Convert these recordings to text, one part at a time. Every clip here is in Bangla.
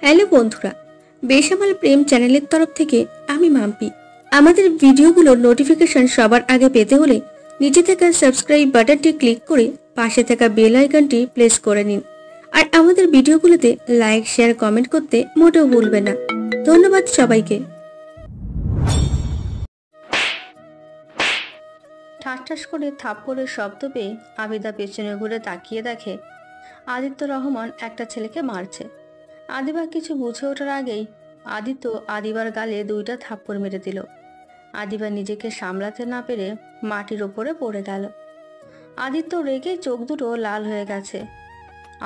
হ্যালো বন্ধুরা, বেসামাল প্রেম চ্যানেলের তরফ থেকে আমি মাম্পি। আমাদের ভিডিওগুলোর নোটিফিকেশন সবার আগে পেতে হলে নিচে থাকা সাবস্ক্রাইব বাটনটি ক্লিক করে পাশে থাকা বেল আইকনটি প্রেস করে নিন। আর আমাদের ভিডিওগুলোতে লাইক, শেয়ার, কমেন্ট করতে মোটেও ভুলবেন না। ধন্যবাদ সবাইকে। ঠাস করে থাপ্পড়ের শব্দ পেয়ে আবিদা পেছনে ঘুরে তাকিয়ে দেখে আদিত্য রহমান একটা ছেলেকে মারছে। আদিবা কিছু বুঝে ওঠার আগেই আদিত্য আদিবার গালে 2টা থাপ্পড় মেরে দিল। আদিবা নিজেকে সামলাতে না পেরে মাটির ওপরে পড়ে গেল। আদিত্য রেগে চোখ দুটো লাল হয়ে গেছে।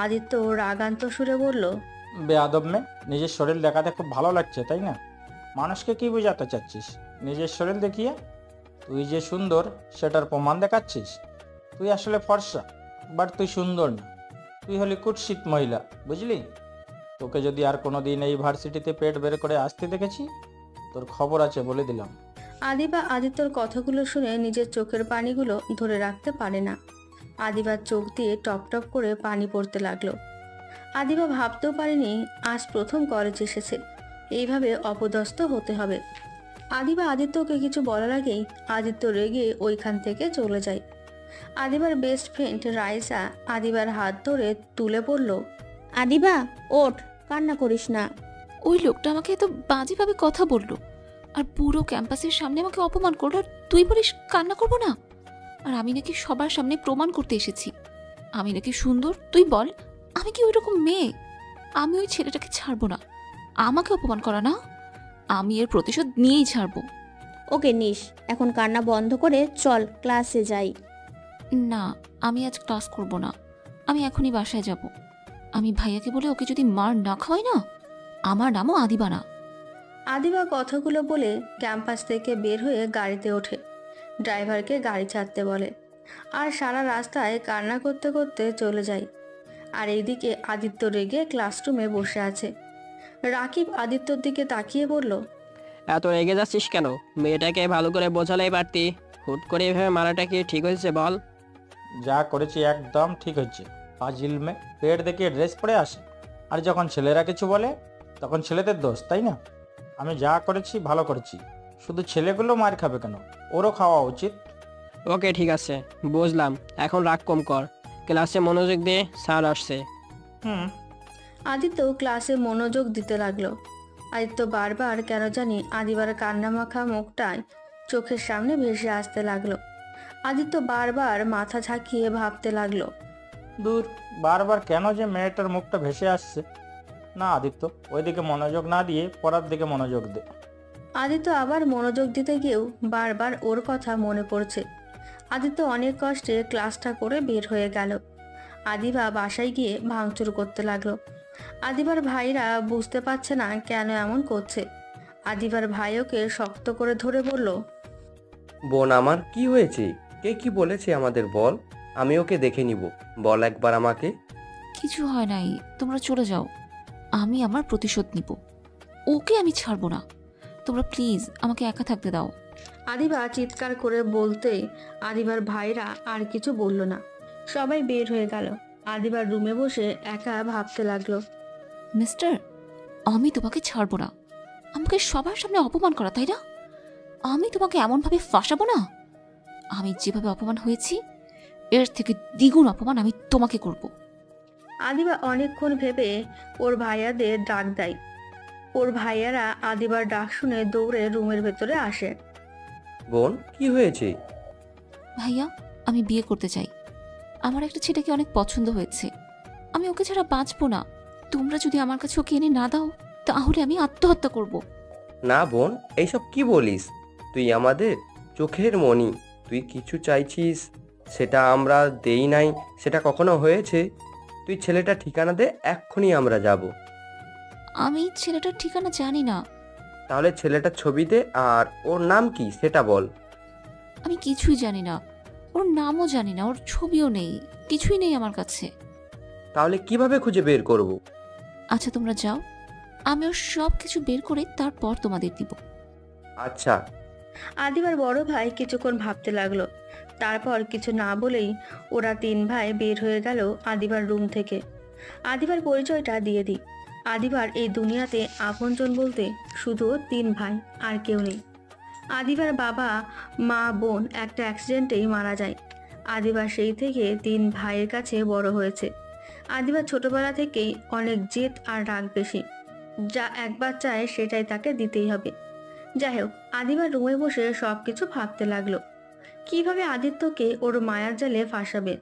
আদিত্য রাগান্ত সুরে বলল, বেয়াদব মেয়ে, নিজের শরীর দেখাতে খুব ভালো লাগছে তাই না? মানুষকে কি বোঝাতে চাচ্ছিস? নিজের শরীর দেখিয়ে তুই যে সুন্দর সেটার প্রমাণ দেখাচ্ছিস? তুই আসলে ফর্সা, বাট তুই সুন্দর না। তুই হলি কুৎসিত মহিলা, বুঝলি? তোকে যদি আর কোনো দিন এই ভার্সিটিতে পেট বের করে আসতে দেখেছি, তোর খবর আছে বলে দিলাম। আদিবা আদিত্যর কথাগুলো শুনে নিজের চোখের পানিগুলো ধরে রাখতে পারে না। আদিবার চোখ দিয়ে টপ টপ করে পানি পড়তে লাগলো। আদিবা ভাবতেও পারেনি আজ প্রথম কলেজ এসেছে, এইভাবে অপদস্থ হতে হবে। আদিবা আদিত্যকে কিছু বলার আগেই আদিত্য রেগে ওইখান থেকে চলে যায়। আদিবার বেস্ট ফ্রেন্ড রাইসা আদিবার হাত ধরে তুলে বলল, আদিবা ওঠ, কান্না করিস না। ওই লোকটা আমাকে এত বাজেভাবে কথা বললো, আর পুরো ক্যাম্পাসের সামনে আমাকে অপমান করলো, আর তুই বলিস কান্না করবো না? আর আমি নাকি সবার সামনে প্রমাণ করতে এসেছি আমি নাকি সুন্দর। তুই বল, আমি কি ওই রকম মেয়ে? আমি ওই ছেলেটাকে ছাড়বো না। আমাকে অপমান করা না, আমি এর প্রতিশোধ নিয়েই ছাড়বো। ওকে নিস, এখন কান্না বন্ধ করে চল ক্লাসে যাই। না, আমি আজ ক্লাস করব না। আমি এখনই বাসায় যাব। আমি ভাইয়াকে বলে ওকে যদি মার না খাওয়াই না, আমার নামও আদিবা না। আদিবা কথাগুলো বলে ক্যাম্পাস থেকে বের হয়ে গাড়িতে ওঠে। ড্রাইভারকে গাড়ি ছাড়তে বলে, আর সারা রাস্তায় কান্না করতে করতে চলে যায়। আর এইদিকে আদিত্য রেগে ক্লাসরুমে বসে আছে। রাকিব আদিত্যর দিকে তাকিয়ে বলল, এত রেগে যাচ্ছিস কেন? মেয়েটাকে ভালো করে বোঝালেই পারতি। হুট করে এভাবে মারাটা কি ঠিক হয়েছে বল? যা করেছি একদম ঠিক হচ্ছে। ফাজিল মেয়ে, পেট দেখিয়ে ড্রেস পরে আসে, আর যখন ছেলেরা কিছু বলে তখন ছেলেদের দোষ, তাই না? আমি যা করেছি ভালো করেছি। শুধু ছেলেগুলো মার খাবে কেন? ওরও খাওয়া উচিত। ওকে ঠিক আছে, বুঝলাম। এখন রাগ কম কর, ক্লাসে মনোযোগ দিয়ে স্যার আসছে। হুম। আদিত্য ক্লাসে মনোযোগ দিতে লাগলো। আদিত্য বারবার কেন জানি আদিবার কান্নামাখা মুখটায় চোখের সামনে ভেসে আসতে লাগলো। আদিত্য বারবার মাথা ঝাঁকিয়ে ভাবতে লাগলো, দূর, বারবার কেন যে মেয়েটার মুখটা ভেসে আসছে। না আদিত্য, ওইদিকে মনোযোগ না দিয়ে পড়ার দিকে মনোযোগ দে। আদিত্য আবার মনোযোগ দিতে গিয়েও বারবার ওর কথা মনে পড়ছে। আদিত্য অনেক কষ্টে ক্লাসটা করে বের হয়ে গেল। আদিবা বাসায় গিয়ে ভাঙচুর করতে লাগলো। আদিবার ভাইরা বুঝতে পারছে না কেন এমন করছে। আদিবার ভাই ওকে শক্ত করে ধরে বলল, বোন আমার, কি হয়েছে? কে কি বলেছে আমাদের বল, আমি ওকে দেখে নিব। বল একবার আমাকে। কিছু হয় নাই, তোমরা চলে যাও। আমি আমার প্রতিশোধ নিব। ওকে আমি ছাড়বো না। তোমরা প্লিজ আমাকে একা থাকতে দাও। আদিবা চিৎকার করে বলতেই আদিবার ভাইরা আর কিছু বলল না। সবাই বের হয়ে গেল। আদিবার রুমে বসে একা ভাবতে লাগলো, মিস্টার, আমি তোমাকে ছাড়বো না। আমাকে সবার সামনে অপমান করা, তাই না? আমি তোমাকে এমনভাবে ফাঁসাবো না। আমি যেভাবে অপমান হয়েছি, এর থেকে দ্বিগুণ অপমান আমি তোমাকে করব। আদিবা অনেকক্ষণ ভেবে ওর ভাইয়াদের ডাক দেয়। ওর ভাইয়ারা আদিবার ডাক শুনে দৌড়ে রুমের ভেতরে আসে। বোন, কি হয়েছে? ভাইয়া, আমি বিয়ে করতে চাই। আমার একটা ছেলেকে অনেক পছন্দ হয়েছে। আমি ওকে ছাড়া বাঁচবো না। তোমরা যদি আমার কাছে ওকে এনে না দাও, তাহলে আমি আত্মহত্যা করব। না বোন, এইসব কি বলিস? তুই আমাদের চোখের মণি। তুই কিছু চাইছিস সেটা আমরা দেই নাই, সেটা কখনো হয়েছে? তুই ছেলেটা ঠিকানা দে, এক্ষুনি আমরা যাব। আমি ছেলেটার ঠিকানা জানি না। তাহলে ছেলেটার ছবি দে, আর ওর নাম কি সেটা বল। আমি কিছুই জানি না। ওর নামও জানি না, ওর ছবিও নেই, কিছুই নেই আমার কাছে। তাহলে কিভাবে খুঁজে বের করব? আচ্ছা তোমরা যাও, আমি ওর সব কিছু বের করে তারপর তোমাদের দিব। আচ্ছা। আদিবার বড় ভাই কিছুক্ষণ ভাবতে লাগলো। তারপর কিছু না বলেই ওরা 3 ভাই বের হয়ে গেল আদিবার রুম থেকে। আদিবার পরিচয়টা দিয়ে দিই। আদিবার এই দুনিয়াতে আপনজন বলতে শুধু 3 ভাই, আর কেউ নেই। আদিবার বাবা, মা, বোন একটা অ্যাক্সিডেন্টেই মারা যায়। আদিবা সেই থেকে 3 ভাইয়ের কাছে বড় হয়েছে। আদিবা ছোটবেলা থেকেই অনেক জেদ আর রাগ বেশি। যা একবার চায় সেটাই তাকে দিতেই হবে। যাই হোক, আদিবা রুমে বসে সবকিছু ভাবতে লাগলো, কিভাবে আদিত্যকে ওর মায়ার জালে ফাঁসাবে।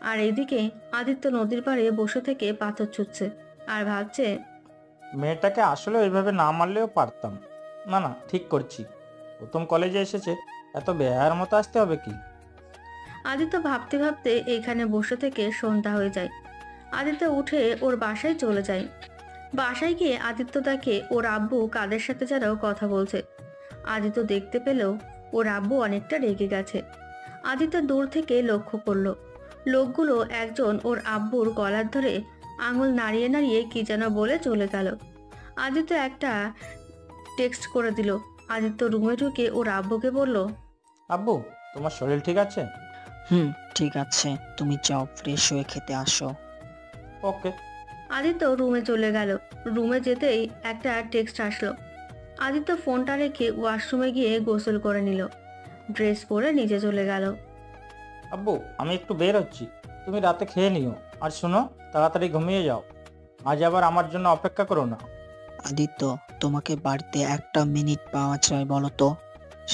আর এইদিকে আদিত্য নদীর পাড়ে বসে থেকে পাথর ছুটছে আর ভাবছে, মেয়েটাকে আসলে ওইভাবে না মারলেও পারতাম। না না, ঠিক করছি। প্রথম কলেজে এসেছে, এত বেহায়ার মতো আসতে হবে কি? আদিত্য ভাবতে ভাবতে এখানে বসে থেকে সন্ধ্যা হয়ে যায়। আদিত্য উঠে ওর বাসায় চলে যায়। বাসায় গিয়ে আদিত্য দেখে ওর আব্বু কাদের সাথে যেন কথা বলছে। আদিত্য দেখতে পেলেও ওর আব্বু অনেকটা রেগে গেছে। আদিত্য দূর থেকে লক্ষ্য করলো, লোকগুলো একজন ওর আব্বুর গলার ধরে আঙুল নাড়িয়ে নাড়িয়ে কি যেন বলে চলে গেল। আদিত্য একটা টেক্সট করে দিল। আদিত্য রুমে ঢুকে ওর আব্বুকে বলল, আব্বু, তোমার শরীর ঠিক আছে? ঠিক আছে, তুমি যাও ফ্রেশ হয়ে খেতে আসো। ওকে। আদিত্য রুমে চলে গেল। রুমে যেতেই একটা টেক্সট আসলো। আদিত্য ফোনটা রেখে ওয়াশরুমে গিয়ে গোসল করে নিল, ড্রেস পরে নিচে চলে গেল। আব্বু, আমি একটু বের হচ্ছি, তুমি রাতে খেয়ে নিও। আর শোনো, তাড়াতাড়ি ঘুমিয়ে যাও। আজ আবার আমার জন্য অপেক্ষা করো না। আদিত্য, তোমাকে বাড়িতে একটা মিনিট পাওয়া যায় বলো তো?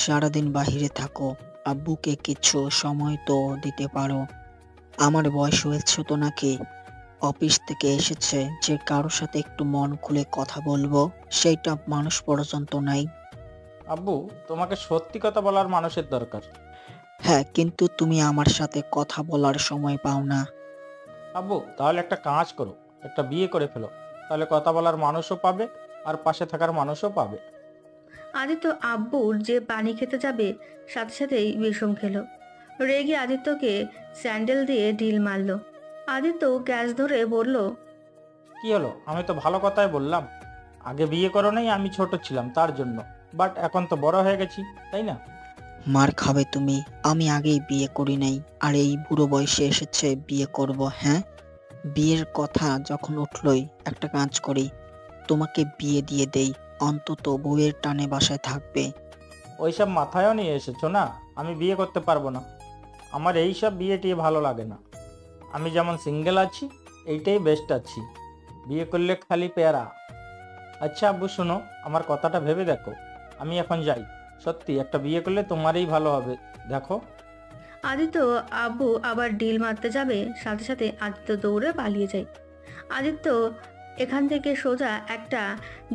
সারাদিন বাহিরে থাকো, আব্বুকে কিছু সময় তো দিতে পারো। আমার বয়স হয়েছে তো নাকি? অফিস থেকে এসেছে যে কারোর সাথে একটু মন খুলে কথা বলবো, সেইটা মানুষ পর্যন্ত নাই। আব্বু, তোমাকে সত্যি কথা বলার মানুষের দরকার। হ্যাঁ, কিন্তু তুমি আমার সাথে কথা বলার সময় পাও না। আব্বু, তাহলে একটা কাজ করো, একটা বিয়ে করে ফেলো। তাহলে কথা বলার মানুষও পাবে আর পাশে থাকার মানুষও পাবে। আদিত্য আব্বুর যে পানি খেতে যাবে সাথে সাথেই বিষম খেলো। রেগে আদিত্যকে স্যান্ডেল দিয়ে ঢিল মারল। আদিত্য গ্যাস ধরে বলল, কি হলো? আমি তো ভালো কথাই বললাম। আগে বিয়ে করো নাই, আমি ছোট ছিলাম তার জন্য। বাট এখন তো বড় হয়ে গেছি, তাই না? মার খাবে তুমি। আমি আগেই বিয়ে করি নাই, আর এই বুড়ো বয়সে এসেছে বিয়ে করব? হ্যাঁ, বিয়ের কথা যখন উঠলই একটা কাজ করি, তোমাকে বিয়ে দিয়ে দেই, অন্তত বউয়ের টানে বাসায় থাকবে। ওইসব মাথায়ও নিয়ে এসেছো না? আমি বিয়ে করতে পারবো না। আমার এইসব বিয়ে টিয়ে ভালো লাগে না। আমি যেমন সিঙ্গেল আছি, এইটাই বেস্ট আছি। বিয়ে করলে খালি প্যারা। আচ্ছা আব্বু, শোনো, আমার কথাটা ভেবে দেখো। আমি এখন যাই। সত্যি একটা বিয়ে করলে তোমারই ভালো হবে, দেখো। আদিত্য আব্বু আবার ডিল মারতে যাবে, সাথে সাথে আদিত্য দৌড়ে পালিয়ে যায়। আদিত্য এখান থেকে সোজা একটা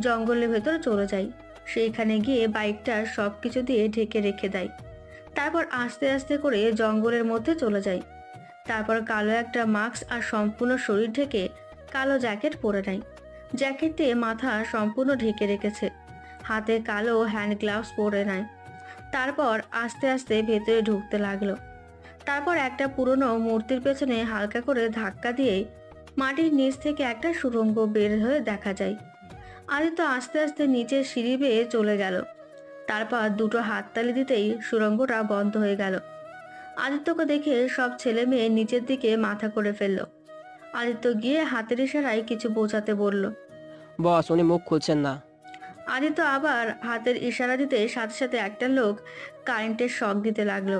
জঙ্গলের ভেতরে চলে যায়। সেইখানে গিয়ে বাইকটা সব কিছু দিয়ে ঢেকে রেখে দেয়। তারপর আস্তে আস্তে করে জঙ্গলের মধ্যে চলে যায়। তারপর কালো একটা মাস্ক আর সম্পূর্ণ শরীর ঢেকে কালো জ্যাকেট পরে নেয়। জ্যাকেট দিয়ে মাথা সম্পূর্ণ ঢেকে রেখেছে। হাতে কালো হ্যান্ড গ্লাভস পরে নেয়। তারপর আস্তে আস্তে ভেতরে ঢুকতে লাগলো। তারপর একটা পুরনো মূর্তির পেছনে হালকা করে ধাক্কা দিয়ে মাটির নিচ থেকে একটা সুড়ঙ্গ বের হয়ে দেখা যায়। আদিত্য আস্তে আস্তে নিচের সিঁড়ি বেয়ে চলে গেল। তারপর দুটো হাততালি দিতেই সুড়ঙ্গটা বন্ধ হয়ে গেল। আদিত্যকে দেখে সব ছেলে মেয়ে নিচের দিকে মাথা করে ফেলল। আদিত্য গিয়ে হাতের ইশারায় কিছু বোঝাতে বলল। বস, উনি মুখ খুলছেন না। আদিত্য আবার হাতের ইশারা দিতে সাথে সাথে একটা লোক কারেন্টের শক দিতে লাগলো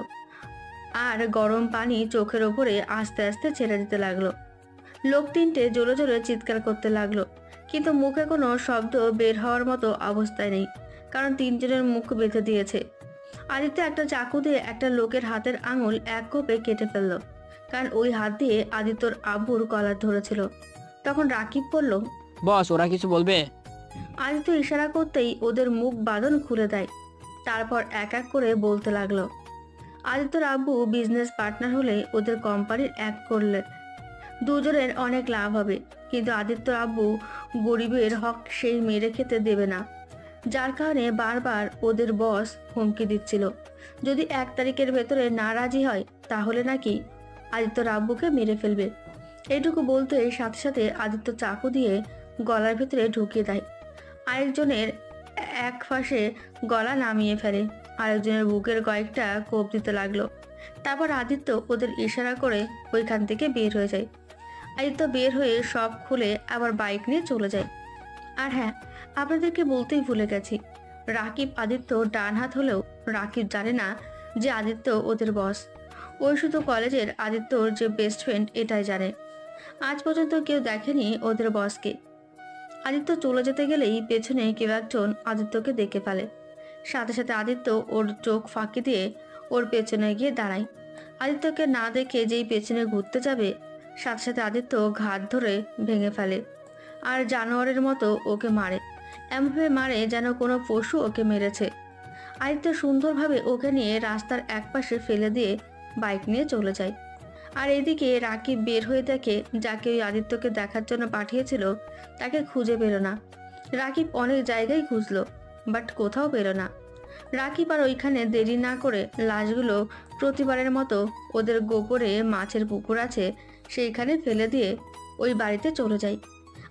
আর গরম পানি চোখের ওপরে আস্তে আস্তে ছেড়ে দিতে লাগলো। লোক তিনটে জোরে জোরে চিৎকার করতে লাগলো, কিন্তু মুখে কোনো শব্দ বের হওয়ার মতো অবস্থায় নেই, কারণ তিনজনের মুখ বেঁধে দিয়েছে। আদিত্য একটা চাকু দিয়ে একটা লোকের হাতের আঙুল এক কোপে কেটে ফেললো, কারণ ওই হাত দিয়ে আদিত্যর আব্বুর কলার ধরেছিল। তখন রাকিব বলল, বস, ওরা কিছু বলবে? আদিত্য ইশারা করতেই ওদের মুখ বাঁধন খুলে দেয়। তারপর এক এক করে বলতে লাগলো। আদিত্যর আব্বু বিজনেস পার্টনার হলে ওদের কোম্পানির এক করলে দুজনের অনেক লাভ হবে, কিন্তু আদিত্যর আব্বু গরিবের হক সেই মেরে খেতে দেবে না, যার কারণে বারবার ওদের বস হুমকি দিচ্ছিল যদি 1 তারিখের ভেতরে না রাজি হয় তাহলে নাকি আদিত্যর আব্বুকে মেরে ফেলবে। এইটুকু বলতে সাথে সাথে আদিত্য চাকু দিয়ে গলার ভেতরে ঢুকিয়ে দেয়। আরেকজনের এক ফাঁসে গলা নামিয়ে ফেলে, আরেকজনের বুকের কয়েকটা কোপ দিতে লাগলো। তারপর আদিত্য ওদের ইশারা করে ওইখান থেকে বের হয়ে যায়। আদিত্য বের হয়ে সব খুলে আবার বাইক নিয়ে চলে যায়। আর হ্যাঁ, আপনাদেরকে বলতেই ভুলে গেছি, রাকিব আদিত্য ডান হাত হলেও রাকিব জানে না যে আদিত্য ওদের বস। ওই শুধু কলেজের আদিত্যর যে বেস্ট ফ্রেন্ড এটাই জানে। আজ পর্যন্ত কেউ দেখেনি ওদের বসকে। আদিত্য চলে যেতে গেলেই পেছনে কেউ একজন আদিত্যকে দেখে ফেলে। সাথে সাথে আদিত্য ওর চোখ ফাঁকি দিয়ে ওর পেছনে গিয়ে দাঁড়ায়। আদিত্যকে না দেখে যেই পেছনে ঘুরতে যাবে, সাথে সাথে আদিত্য ঘাট ধরে ভেঙে ফেলে আর জানোয়ারের মতো ওকে মারে। এমনভাবে মারে যেন কোনো পশু ওকে মেরেছে। আদিত্য সুন্দরভাবে ওকে নিয়ে রাস্তার একপাশে ফেলে দিয়ে বাইক নিয়ে চলে যায়। আর এদিকে রাকিব বের হয়ে দেখে যাকে ওই আদিত্যকে দেখার জন্য পাঠিয়েছিল তাকে খুঁজে পেল না। রাকিব অনেক জায়গায় খুঁজলো, বাট কোথাও পেল না। রাকিব আর ওইখানে দেরি না করে লাশগুলো প্রতিবারের মতো ওদের গোপরে মাছের পুকুর আছে সেইখানে ফেলে দিয়ে ওই বাড়িতে চলে যায়।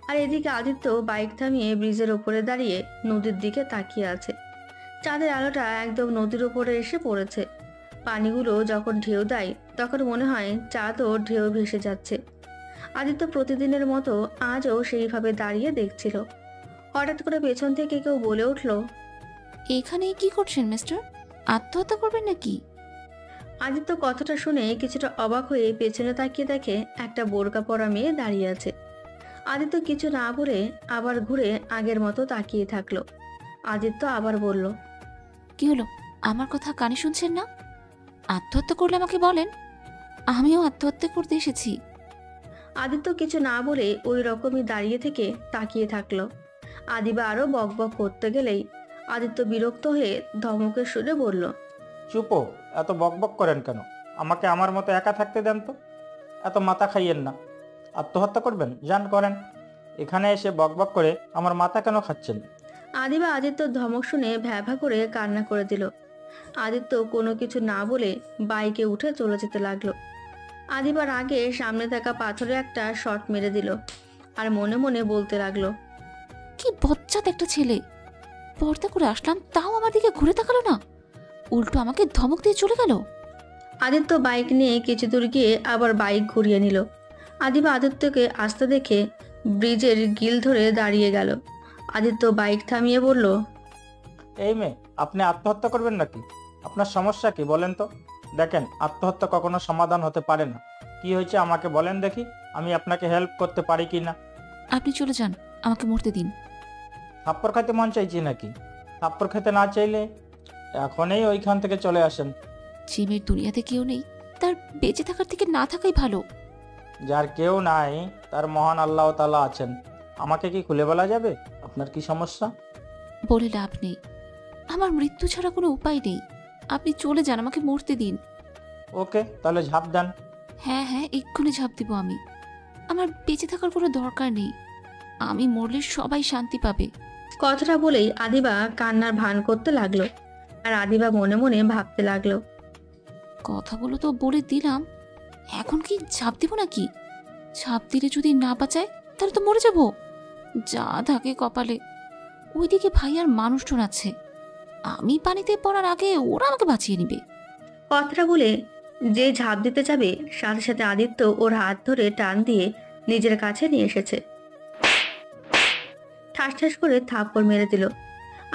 আর এদিকে আদিত্য বাইক থামিয়ে ব্রিজের ওপরে দাঁড়িয়ে নদীর দিকে তাকিয়ে আছে। চাঁদের আলোটা একদম নদীর ওপরে এসে পড়েছে। পানিগুলো যখন ঢেউ দেয় তখন মনে হয় চাঁদও ঢেউ ভেসে যাচ্ছে। আদিত্য প্রতিদিনের মতো আজও সেইভাবে দাঁড়িয়ে দেখছিল। হঠাৎ করে পেছন থেকে কেউ বলে উঠল, এখানে কি করছেন মিস্টার? আত্মহত্যা করবেন নাকি? আদিত্য কথাটা শুনে কিছুটা অবাক হয়ে পেছনে তাকিয়ে দেখে একটা বোরকা পরা মেয়ে দাঁড়িয়ে আছে। আদিত্য কিছু না বলে আবার ঘুরে আগের মতো তাকিয়ে থাকলো। আদিত্য আবার বলল, কি হলো? আমার কথা কানে শুনছেন না? আত্মহত্যা করলে আমাকে বলেন, আমিও আত্মহত্যা করতে এসেছি। আদিত্য কিছু না বলে ওই রকমই দাঁড়িয়ে থেকে তাকিয়ে থাকলো। আদিবা আরো বকবক করতে গেলেই আদিত্য বিরক্ত হয়ে ধমকের সুরে বলল, চুপো, এত বকবক করেন কেন? আমাকে আমার মতো একা থাকতে দেন তো। এত মাথা খাইয়েন না। আত্মহত্যা করবেন? যান করেন। এখানে এসে বকবক করে আমার মাথা কেন খাচ্ছেন? আদিবা আদিত্যর ধমক শুনে ভ্যাভা করে কান্না করে দিল। আদিত্য কোনো কিছু না বলে বাইকে উঠে চলে যেতে লাগলো। আদিবার আগে সামনে থাকা পাথরে একটা শট মেরে দিল আর মনে মনে বলতে লাগলো, কি বজ্জাত একটা ছেলে! পর্দা করে আসলাম, তাও আমার দিকে ঘুরে তাকালো না, উল্টো আমাকে ধমক দিয়ে চলে গেল। আদিত্য বাইক নিয়ে কিছু দূর গিয়ে আবার বাইক ঘুরিয়ে নিল। আদিবা আদিত্যকে আসতে দেখে ব্রিজের গিল ধরে দাঁড়িয়ে গেল। আদিত্য বাইক থামিয়ে বলল, এই মেয়ে, আপনি আত্মহত্যা করবেন নাকি? আপনার সমস্যা কি বলেন তো? দেখেন, আত্মহত্যা কখনো সমাধান হতে পারে না। কি হয়েছে আমাকে বলেন দেখি, আমি আপনাকে হেল্প করতে পারি কি না। আপনি চলে যান, আমাকে মরতে দিন। থাপ্পড় খেতে মন চাইছি নাকি? থাপ্পড় খেতে না চাইলে এখনই ওইখান থেকে চলে আসেন। যে মেয়ের দুনিয়াতে কেউ নেই, তার বেঁচে থাকার থেকে না থাকাই ভালো। যার কেউ নাই তার মহান আল্লাহ তাআলা আছেন। আমাকে কি খুলে বলা যাবে আপনার কি সমস্যা? বলে লাভ নেই, আমার মৃত্যু ছাড়া কোনো উপায় নেই। আপনি চলে যান, আমাকে মরতে দিন। ওকে, তাহলে ঝাঁপ দেন। হ্যাঁ হ্যাঁ, এক্ষুনি ঝাঁপ দিব আমি। আমার বেঁচে থাকার কোনো দরকার নেই। আমি মরলে সবাই শান্তি পাবে। কথাটা বলেই আদিবা কান্নার ভান করতে লাগলো। আর আদিবা মনে মনে ভাবতে লাগলো, কথাগুলো তো বলে দিলাম, এখন কি ঝাঁপ দিব নাকি? ঝাঁপ দিলে যদি না বাঁচায় তাহলে তো মরে যাব। যা থাকে কপালে। ওইদিকে ভাই আর মানুষজন আছে, আমি পানিতে পড়ার আগে ওরা আমাকে বাঁচিয়ে নিবে। কথাটা বলে যে ঝাঁপ দিতে যাবে সাথে সাথে আদিত্য ওর হাত ধরে টান দিয়ে নিজের কাছে নিয়ে এসেছে। ঠাস ঠাস করে থাপ্পড় মেরে দিল।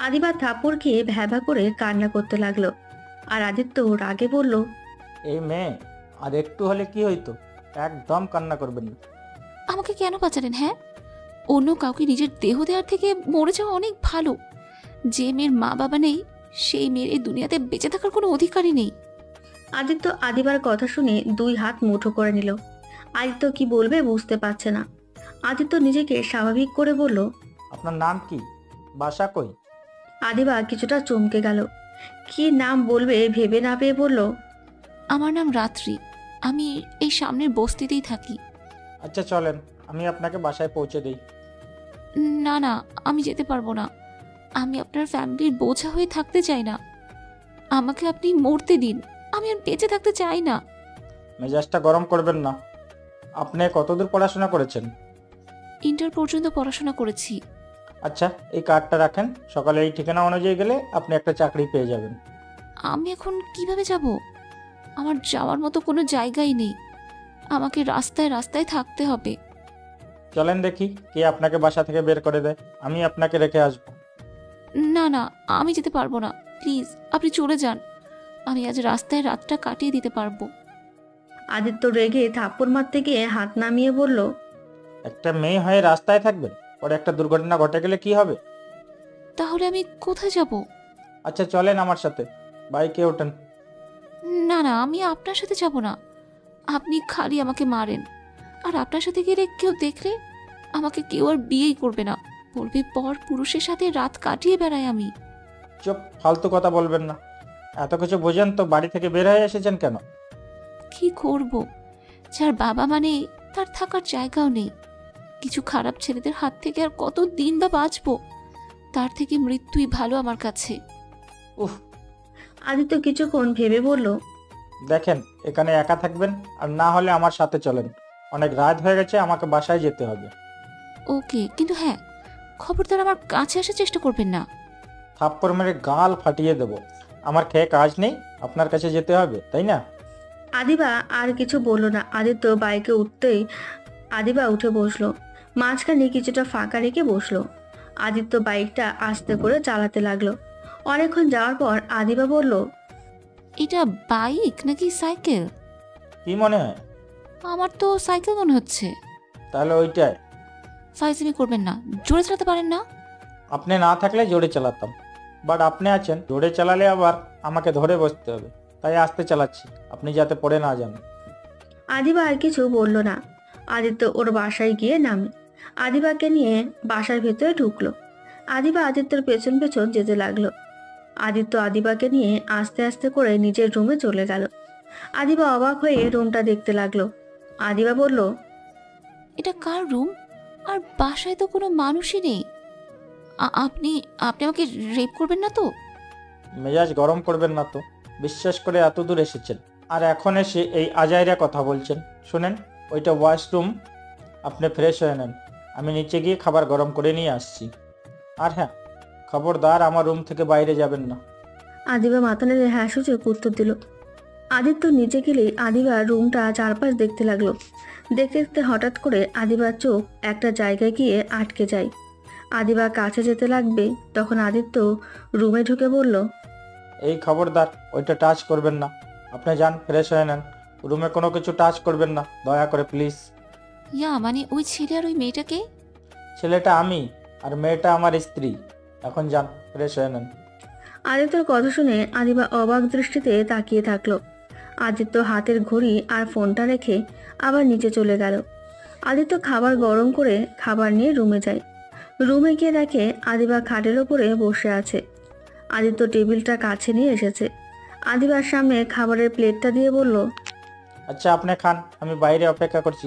আদিবা থাপ্পড় খেয়ে ভ্যাভা করে কান্না করতে লাগলো। আর আদিত্য রাগে বলল, এই মেয়ে, আর একটু হলে কি হইতো? একদম কান্না করবেন না। আমাকে কেন বাঁচালেন? হ্যাঁ, অন্য কাউকে নিজের দেহ দেওয়ার থেকে মরে যাওয়া অনেক ভালো। যে মেয়ের মা বাবা নেই, সেই মেয়ের এই দুনিয়াতে বেঁচে থাকার কোনো অধিকারই নেই। আদিত্য আদিবার কথা শুনে দুই হাত মুঠো করে নিল। আদিত্য কি বলবে বুঝতে পারছে না। আদিত্য নিজেকে স্বাভাবিক করে বলল, আপনার নাম কি? বাসা কই? আদিবা কিছুটা চমকে গেল। কি নাম বলবে ভেবে না পেয়ে বলল, আমার নাম রাত্রি, আমি এই সামনের বস্তিতেই থাকি। আচ্ছা চলেন, আমি আপনাকে বাসায় পৌঁছে দিই। না না, আমি যেতে পারবো না। আমি আপনার ফ্যামিলির বোঝা হয়ে থাকতে চাই না। আমাকে আপনি মরতে দিন, আমি আর বেঁচে থাকতে চাই না। মেজাজটা গরম করবেন না। আপনি কতদূর পড়াশোনা করেছেন? ইন্টার পর্যন্ত পড়াশোনা করেছি। আচ্ছা, এই কার্ডটা রাখেন। সকালে এই ঠিকানা অনুযায়ী গেলে আপনি একটা চাকরি পেয়ে যাবেন। আমি এখন কিভাবে যাব? আমার যাওয়ার মতো কোনো জায়গাই নেই। আমাকে রাস্তায় রাস্তায় থাকতে হবে। চলেন দেখি কে আপনাকে বাসা থেকে বের করে দেয়, আমি আপনাকে রেখে আসবো। না না, আমি যেতে পারবো না, প্লিজ আপনি চলে যান। আমি আজ রাস্তায় রাতটা কাটিয়ে দিতে পারবো। আদিত্য রেগে থাপ্পড় মারতে গিয়ে হাত নামিয়ে বলল, একটা মেয়ে হয়ে রাস্তায় থাকবেন, পরে একটা দুর্ঘটনা ঘটে গেলে কি হবে? তাহলে আমি কোথায় যাব? আচ্ছা চলেন আমার সাথে, বাইকে ওঠেন। না না, আমি আপনার সাথে যাব না। আপনি খালি আমাকে মারেন, আর আপনার সাথে গেলে কেউ দেখলে আমাকে কেউ আর বিয়েই করবে না, বলবে পর পুরুষের সাথে রাত কাটিয়ে বেড়াই আমি। চুপ, ফালতু কথা বলবেন না। এত কিছু বোঝেন তো বাড়ি থেকে বের হয়ে এসেছেন কেন? কি করব, যার বাবা মা নেই তার থাকার জায়গাও নেই। কিছু খারাপ ছেলেদের হাত থেকে আর কত দিন বা বাঁচবো, তার থেকে মৃত্যুই ভালো আমার কাছে। উফ, আদিত্য কিছুক্ষণ ভেবে বলল, দেখেন এখানে একা থাকবেন আর না হলে আমার সাথে চলেন। অনেক রাত হয়ে গেছে, আমাকে বাসায় যেতে হবে। ওকে, কিন্তু হ্যাঁ, খবরদার আমার কাছে আসার চেষ্টা করবেন না। থাপ্পড় মেরে গাল ফাটিয়ে দেব। আমার খেয়ে কাজ নেই, আপনার কাছে যেতে হবে তাই না? আদিবা আর কিছু বলল না। আদিত্য বাইকে উঠতেই আদিবা উঠে বসলো, মাঝখানে কিছুটা ফাঁকা রেখে বসলো। আদিত্য বাইকটা আস্তে করে চালাতে লাগলো। অনেকক্ষণ যাওয়ার পর আদিবা বলল, এটা বাইক নাকি সাইকেল? কি মনে হয়? আমার তো সাইকেল মনে হচ্ছে। তাহলে ওইটাই। ফাইজলামি করবেন না, জোরে চালাতে পারেন না? আপনি না থাকলে জোরে চালাতাম, বাট আপনি আছেন, জোরে চালালে আবার আমাকে ধরে বসতে হবে, তাই আস্তে চালাচ্ছি, আপনি যাতে পড়ে না যান। আদিবা আর কিছু বলল না। আদিত্য ওর বাসায় গিয়ে নামে। আদিবাকে নিয়ে বাসার ভেতরে ঢুকলো। আদিবা আদিত্যর পেছন পেছন যেতে লাগলো। আদিত্য আদিবাকে নিয়ে আস্তে আস্তে করে নিজের রুমে চলে গেল। আদিবা অবাক হয়ে রুমটা দেখতে লাগলো। আদিবা বলল, এটা কার রুম? আর বাসায় তো কোনো মানুষই নেই। আপনি আপনি আমাকে রেপ করবেন না তো? মেজাজ গরম করবেন না তো, বিশ্বাস করে এত দূর এসেছেন আর এখন এসে এই আজাইরা কথা বলছেন। শুনেন, ওইটা ওয়াশরুম, আপনি ফ্রেশ হয়ে নেন, আমি নিচে গিয়ে খাবার গরম করে নিয়ে আসছি। আর হ্যাঁ, খবরদার আমার রুম থেকে বাইরে যাবেন না। আদিবা মাথা নেড়ে হ্যাঁ সূচক উত্তর দিল। আদিত্য নিচে গেলেই আদিবা রুমটা চারপাশ দেখতে লাগলো। দেখতে দেখতে হঠাৎ করে আদিবার চোখ একটা জায়গায় গিয়ে আটকে যায়। আদিবা কাছে যেতে লাগবে, তখন আদিত্য রুমে ঢুকে বলল, এই খবরদার ওইটা টাচ করবেন না, আপনি যান ফ্রেশ হয়ে নেন, রুমে কোনো কিছু টাচ করবেন না দয়া করে প্লিজ। ইয়া মানে ওই ছেলে আর ওই মেয়েটাকে? ছেলেটা আমি আর মেয়েটা আমার স্ত্রী, এখন যান ফ্রেশ হয়ে নেন। আদিত্যর কথা শুনে আদিবা অবাক দৃষ্টিতে তাকিয়ে থাকলো। আদিত্য হাতের ঘড়ি আর ফোনটা রেখে আবার নিচে চলে গেল। আদিত্য খাবার গরম করে খাবার নিয়ে রুমে যায়। রুমে গিয়ে দেখে আদিবা খাটের ওপরে বসে আছে। আদিত্য টেবিলটা কাছে নিয়ে এসেছে। আদিবার সামনে খাবারের প্লেটটা দিয়ে বলল, আচ্ছা আপনি খান, আমি বাইরে অপেক্ষা করছি,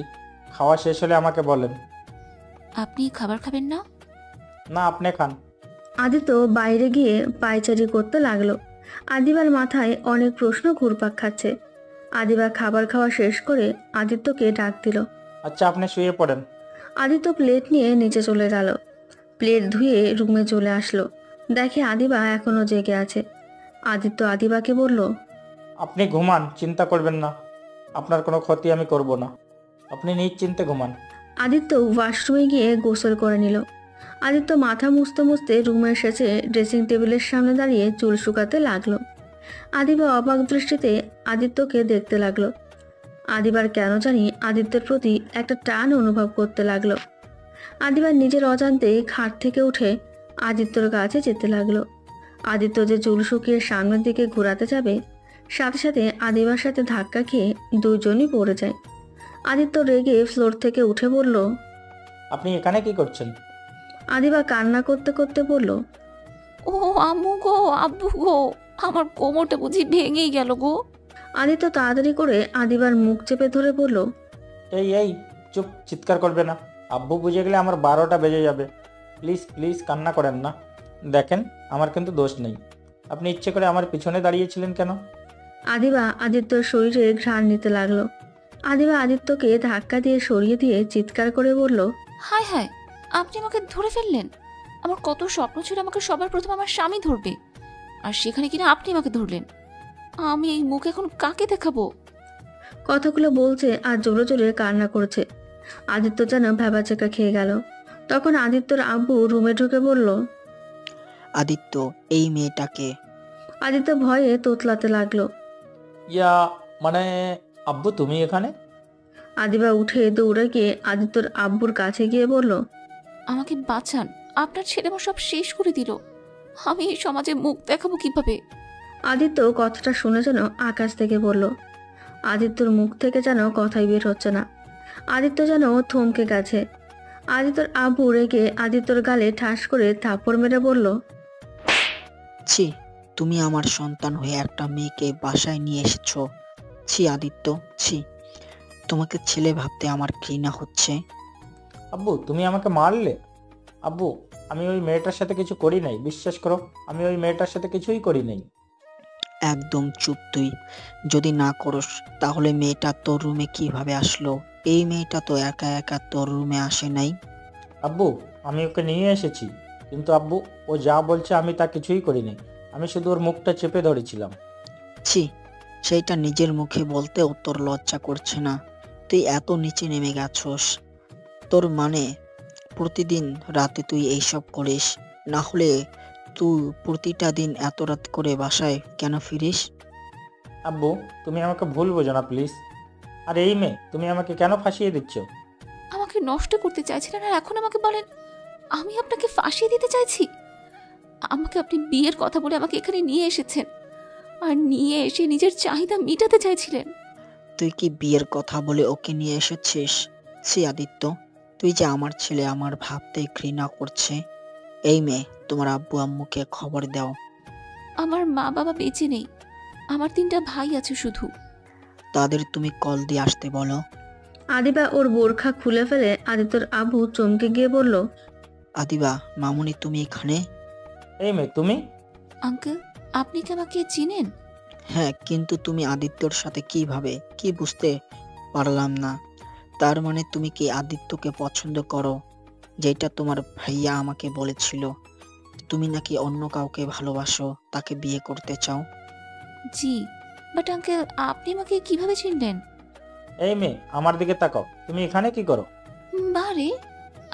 খাওয়া শেষ হলে আমাকে বলেন। আপনি খাবার খাবেন না? না, আপনি খান। আদিত্য বাইরে গিয়ে পায়চারি করতে লাগলো। আদিবার মাথায় অনেক প্রশ্ন ঘুরপাক খাচ্ছে। আদিবা খাবার খাওয়া শেষ করে আদিত্যকে ডাক দিল। আচ্ছা আপনি শুয়ে পড়েন। আদিত্য প্লেট নিয়ে নিচে চলে গেল। প্লেট ধুয়ে রুমে চলে আসলো। দেখে আদিবা এখনো জেগে আছে। আদিত্য আদিবাকে বলল, আপনি ঘুমান, চিন্তা করবেন না, আপনার কোনো ক্ষতি আমি করব না, আপনি নিশ্চিন্তে ঘুমান। আদিত্য ওয়াশরুমে গিয়ে গোসল করে নিল। আদিত্য মাথা মুছতে মুছতে রুমে এসেছে, ড্রেসিং টেবিলের সামনে দাঁড়িয়ে চুল শুকাতে লাগলো। আদিবা অবাক দৃষ্টিতে আদিত্যকে দেখতে লাগলো। আদিবার কেন জানি আদিত্যের প্রতি একটা টান অনুভব করতে লাগলো। আদিবার নিজের অজান্তেই খাট থেকে উঠে আদিত্যর কাছে যেতে লাগলো। আদিত্য যে চুল শুকিয়ে সামনের দিকে ঘোরাতে যাবে, সাথে সাথে আদিবার সাথে ধাক্কা খেয়ে দুজনই পড়ে যায়। আদিত্য রেগে ফ্লোর থেকে উঠে বলল, আপনি এখানে কি করছেন? আদিবা কান্না করতে করতে বলল, ও আম্মু গো, আব্বু গো, আমার কোমরটা বুঝি ভেঙেই গেল গো। আদিত্য তাড়াতাড়ি করে আদিবার মুখ চেপে ধরে বলল, এই চুপ, চিৎকার করবে না, আব্বু বুঝে গেলে আমার 12টা বেজে যাবে, প্লিজ প্লিজ কান্না করেন না। দেখেন আমার কিন্তু দোষ নেই, আপনি ইচ্ছে করে আমার পিছনে দাঁড়িয়েছিলেন কেন? আদিবা আদিত্যর শরীরে ঘ্রাণ নিতে লাগলো। আদিবা আদিত্যকে ধাক্কা দিয়ে সরিয়ে দিয়ে চিৎকার করে বলল, হায় হায়, আপনি আমাকে ধরে ফেললেন। আমার কত স্বপ্ন ছিল আমাকে সবার প্রথম আমার স্বামী ধরবে, আর সেখানে কিনা আপনি আমাকে ধরলেন। আমি এই মুখ এখন কাকে দেখাবো? কথাগুলো বলছে আর জোরে জোরে কান্না করছে। আদিত্য যেন ভ্যাবাচেকা খেয়ে গেল। তখন আদিত্যর আব্বু রুমে ঢুকে বলল, আদিত্য, এই মেয়েটাকে। আদিত্য ভয়ে তোতলাতে লাগলো। ইয়া মানে আব্বু তুমি এখানে? আদিবা উঠে দৌড়ে গিয়ে আদিত্যর আব্বুর কাছে গিয়ে বলল, আমাকে বাঁচান, আপনার ছেলে আমার সব শেষ করে দিল। আমি এই সমাজে মুখ দেখাবো কিভাবে? আদিত্য কথাটা শুনে যেন আকাশ থেকে বলল। আদিত্যর মুখ থেকে যেন কথাই বের হচ্ছে না। আদিত্য যেন থমকে গেছে। আদিত্যর আব্বু রেগে আদিত্যর গালে ঠাস করে থাপ্পড় মেরে বলল, ছি, তুমি আমার সন্তান হয়ে একটা মেয়েকে বাসায় নিয়ে এসেছো। ছি আদিত্য, ছি। তোমাকে ছেলে ভাবতে আমার ঘৃণা হচ্ছে। আব্বু তুমি আমাকে মারলে? আব্বু আমি ওই মেয়েটার সাথে কিছু করি নাই, বিশ্বাস করো আমি ওই মেয়েটার সাথে কিছুই করি নাই। একদম চুপ তুই। যদি না করস তাহলে মেয়েটা তোর রুমে কিভাবে আসলো? এই মেয়েটা তো একা একা তোর রুমে আসে নাই। আব্বু আমি ওকে নিয়ে এসেছি, কিন্তু আব্বু ও যা বলছে আমি তা কিছুই করি নাই। আমি শুধু ওর মুখটা চেপে ধরেছিলাম। ছি, সেইটা নিজের মুখে বলতেও তোর লজ্জা করছে না? তুই এত নিচে নেমে গেছস। তোর মানে প্রতিদিন রাতে তুই এইসব করিস? না হলে তুই প্রতিটা দিন এত রাত করে বাসায় কেন ফিরিস? আব্বু তুমি আমাকে ভুল বোঝো না প্লিজ। আর এই মেয়ে তুমি আমাকে কেন ফাঁসিয়ে দিচ্ছ? আমাকে নষ্ট করতে চাইছিলেন আর এখন আমাকে বলেন আমি আপনাকে ফাঁসিয়ে দিতে চাইছি? আমাকে আপনি বিয়ের কথা বলে আমাকে এখানে নিয়ে এসেছেন, আর নিয়ে এসে নিজের চাহিদা মেটাতে চাইছিলেন। তুই কি বিয়ের কথা বলে ওকে নিয়ে এসেছিস? সে আদিত্য, তুই যে আমার ছেলে আমার ভাবতে ঘৃণা করছে। এই মেয়ে, তোমার আব্বু আম্মুকে খবর দাও। আমার মা বাবা বেঁচে নেই, আমার 3টা ভাই আছে শুধু। তাদের তুমি কল দিয়ে আসতে বলো। আদিবা ওর বোরখা খুলে ফেলে আদিত্যর আব্বু চমকে গিয়ে বলল, আদিবা, মামুনি তুমি এখানে? এই মেয়ে তুমি? আঙ্কেল, আপনি কি আমাকে চিনেন? হ্যাঁ, কিন্তু তুমি আদিত্যর সাথে কিভাবে? কি বুঝতে পারলাম না। তার মানে তুমি কি আদিত্যকে পছন্দ করো? যেটা তোমার ভাইয়া আমাকে বলেছিল। তুমি নাকি অন্য কাউকে ভালোবাসো, তাকে বিয়ে করতে চাও। জি, বাট আঙ্কেল আপনি আমাকে কিভাবে চিনলেন? এই মেয়ে আমার দিকে তাকাও, তুমি এখানে কি করো? বারে,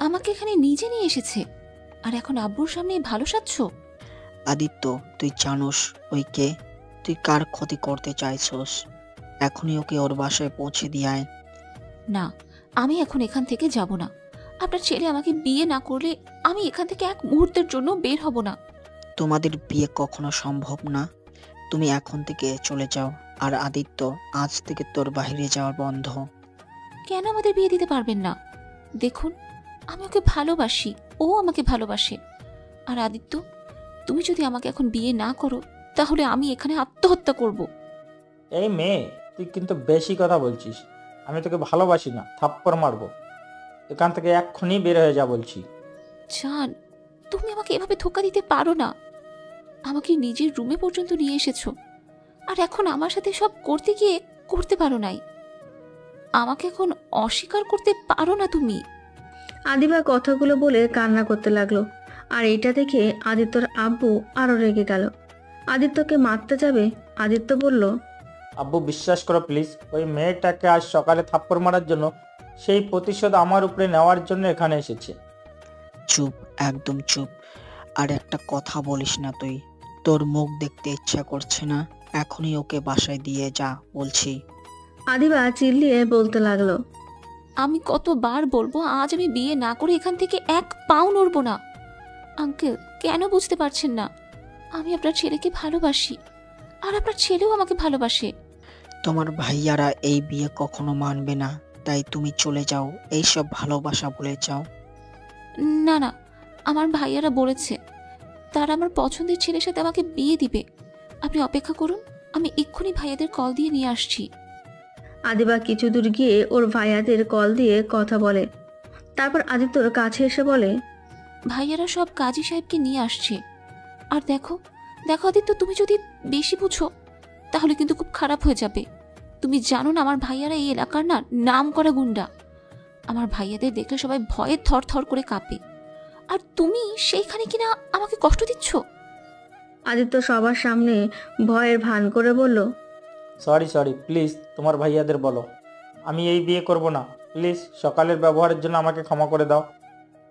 আমাকে এখানে নিজে নিয়ে এসেছে, আর এখন আব্বুর সামনে ভালো সাজছ? আদিত্য, তুই জানোস ওই কে? তুই কার ক্ষতি করতে চাইছস? এখনই ওকে ওর বাসায় পৌঁছে দিয়ে আয়। না, আমি এখন এখান থেকে যাব না। আপনার ছেলে আমাকে বিয়ে না করলে আমি এখান থেকে এক মুহূর্তের জন্য বের হব না। তোমাদের বিয়ে কখনো সম্ভব না। তুমি এখন থেকে চলে যাও। আর আদিত্য, আজ থেকে তোর বাইরে যাওয়া বন্ধ। কেন আমাদের বিয়ে দিতে পারবেন না? দেখুন, আমি ওকে ভালোবাসি, ও আমাকে ভালোবাসে। আর আদিত্য, তুমি যদি আমাকে এখন বিয়ে না করো তাহলে আমি এখানে আত্মহত্যা করব। এই মেয়ে তুই কিন্তু বেশি কথা বলছিস। আমি তোকে ভালোবাসি না, থাপ্পড় মারবো। এখান থেকে এক্ষুনি বের হয়ে যা বলছি। জান, তুমি আমাকে এভাবে ধোকা দিতে পারো না। আমাকে নিজের রুমে পর্যন্ত নিয়ে এসেছো, আর এখন আমার সাথে সব করতে গিয়ে করতে পারো নাই। আমাকে এখন অস্বীকার করতে পারো না তুমি। আদিবা কথাগুলো বলে কান্না করতে লাগলো। আর এটা দেখে আদিত্যর আব্বু আরো রেগে গেল। আদিত্যকে মারতে যাবে। আদিত্য বলল, আব্বু বিশ্বাস করো প্লিজ, ওই মেয়েটাকে আজ সকালে থাপ্পড় মারার জন্য, সেই প্রতিশোধ আমার উপরে নেওয়ার জন্য এখানে এসেছে। চুপ, একদম চুপ। আর একটা কথা বলিস না তুই। তোর মুখ দেখতে ইচ্ছা করছে না? এখনই ওকে বাসায় দিয়ে যা বলছি। আদিবা চিল্লিয়ে বলতে লাগলো, আমি কতবার বলবো আজ আমি বিয়ে না করে এখান থেকে এক পাও নড়বো না। আঙ্কেল, কেন বুঝতে পারছেন না? আমি আপনার ছেলেকে ভালোবাসি, আর আপনার ছেলেও আমাকে ভালোবাসে। তোমার ভাইয়ারা এই বিয়ে কখনো মানবে না, তাই তুমি চলে যাও। এইসব ভালোবাসা ভুলে যাও। না না, আমার ভাইয়ারা বলেছে তারা আমার পছন্দের ছেলের সাথে আমাকে বিয়ে দিবে। আপনি অপেক্ষা করুন, আমি এক্ষুনি ভাইয়াদের কল দিয়ে নিয়ে আসছি। আদিবা কিছু দূর গিয়ে ওর ভাইয়াদের কল দিয়ে কথা বলে। তারপর আদিত্যর কাছে এসে বলে, ভাইয়ারা সব কাজী সাহেবকে নিয়ে আসছে। আর দেখো দেখো আদিত্য, তুমি যদি বেশি বুঝো তাহলে কিন্তু খুব খারাপ হয়ে যাবে। তুমি জানো না আমার ভাইয়ারা এই এলাকার না নাম করা গুন্ডা। আমার ভাইয়াদের দেখলে সবাই ভয়ে থর থর করে কাঁপে, আর তুমি সেইখানে কিনা আমাকে কষ্ট দিচ্ছ। আদিত্য সবার সামনে ভয়ের ভান করে বলল, সরি সরি, প্লিজ তোমার ভাইয়াদের বলো আমি এই বিয়ে করব না। প্লিজ সকালের ব্যবহারের জন্য আমাকে ক্ষমা করে দাও।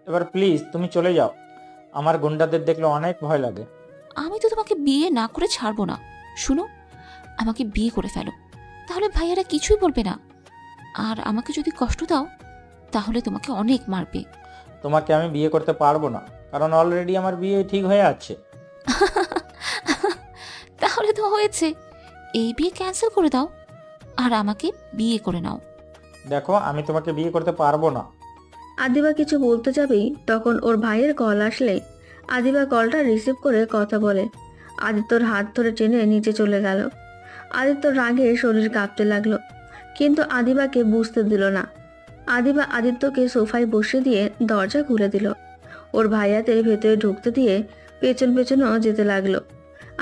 এবার প্লিজ তুমি চলে যাও। আমার গুন্ডাদের দেখলে অনেক ভয় লাগে। আমি তো তোমাকে বিয়ে না করে ছাড়বো না। শুনো, আমাকে বিয়ে করে ফেলো, তাহলে ভাইয়ারা কিছুই বলবে না। আর আমাকে যদি কষ্ট দাও তাহলে তোমাকে অনেক মারবে। তোমাকে আমি বিয়ে করতে পারবো না, কারণ অলরেডি আমার বিয়ে ঠিক হয়ে আছে। তাহলে তো হয়েছে, এই বিয়ে ক্যান্সেল করে দাও আর আমাকে বিয়ে করে নাও। দেখো, আমি তোমাকে বিয়ে করতে পারবো না। আদিবা কিছু বলতে যাবেই তখন ওর ভাইয়ের কল আসলে আদিবা কলটা রিসিভ করে কথা বলে। আদিত্যর হাত ধরে টেনে নিচে চলে গেল। আদিত্যর রাগে শরীর কাঁপতে লাগলো, কিন্তু আদিবাকে বুঝতে দিল না। আদিবা আদিত্যকে সোফায় বসে দিয়ে দরজা খুলে দিল। ওর ভাইয়াদের ভেতরে ঢুকতে দিয়ে পেছন পেছনও যেতে লাগলো।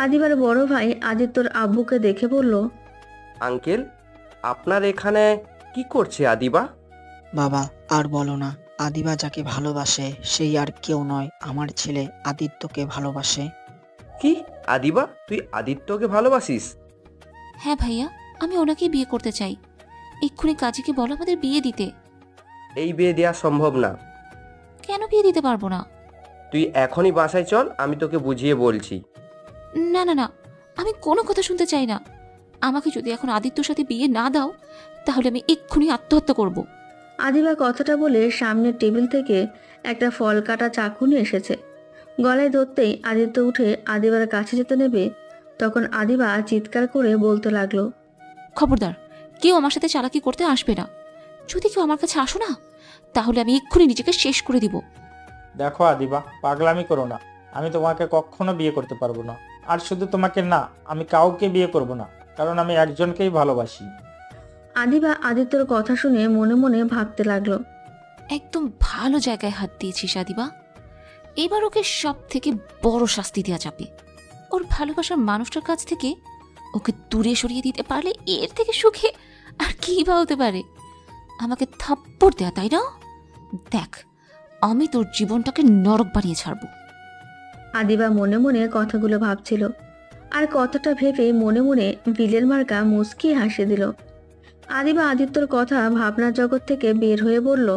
আদিবার বড় ভাই আদিত্যর আব্বুকে দেখে বলল, আঙ্কেল, আপনার এখানে কি করছে আদিবা? বাবা, আর বলো না। আদিবা যাকে ভালোবাসে সেই আর কেউ নয়, আমার ছেলে আদিত্যকে ভালোবাসে। কি? আদিবা, তুই আদিত্যকে ভালোবাসিস? হ্যাঁ ভাইয়া, আমি ওনাকেই বিয়ে করতে চাই। এক্ষুনি কাজীকে বলো আমাদের বিয়ে দিতে। এই বিয়ে দেওয়া সম্ভব না। কেন বিয়ে দিতে পারবো না? তুই এখনই বাসায় চল, আমি তোকে বুঝিয়ে বলছি। না না না, আমি কোনো কথা শুনতে চাই না। আমাকে যদি এখন আদিত্যর সাথে বিয়ে না দাও তাহলে আমি এক্ষুনি আত্মহত্যা করব। আদিবা কথাটা বলে সামনের টেবিল থেকে একটা ফল কাটা চাকু নিয়ে এসেছে। গলায় ধরতেই আদিত্য উঠে আদিবার কাছে যেতে নেবে, তখন আদিবা চিৎকার করে বলতে লাগলো, খবরদার, কেউ আমার সাথে চালাকি করতে আসবে না। যদি কেউ আমার কাছে আসো না তাহলে আমি এক্ষুনি নিজেকে শেষ করে দিব। দেখো আদিবা, পাগলামি করো না। আমি তোমাকে কখনো বিয়ে করতে পারবো না। আর শুধু তোমাকে না, আমি কাউকে বিয়ে করব না, কারণ আমি একজনকেই ভালোবাসি। আদিবা আদিত্যর কথা শুনে মনে মনে ভাবতে লাগলো। একদম ভালো জায়গায় হাত দিয়েছিস আদিবা। এবার ওকে সব থেকে বড় শাস্তি দেওয়া যাবে। ওর ভালোবাসার মানুষটার কাছ থেকে ওকে দূরে সরিয়ে দিতে পারলে এর থেকে সুখে আর কি বা হতে পারে। আমাকে থাপ্পড় দেয়া, তাই না? দেখ, আমি তোর জীবনটাকে নরক বানিয়ে ছাড়বো। আদিবা মনে মনে কথাগুলো ভাবছিল, আর কথাটা ভেবে মনে মনে বিলের মার্কা মুচকি হাসি দিল। আদিবা আদিত্যর কথা ভাবনার জগৎ থেকে বের হয়ে বলল,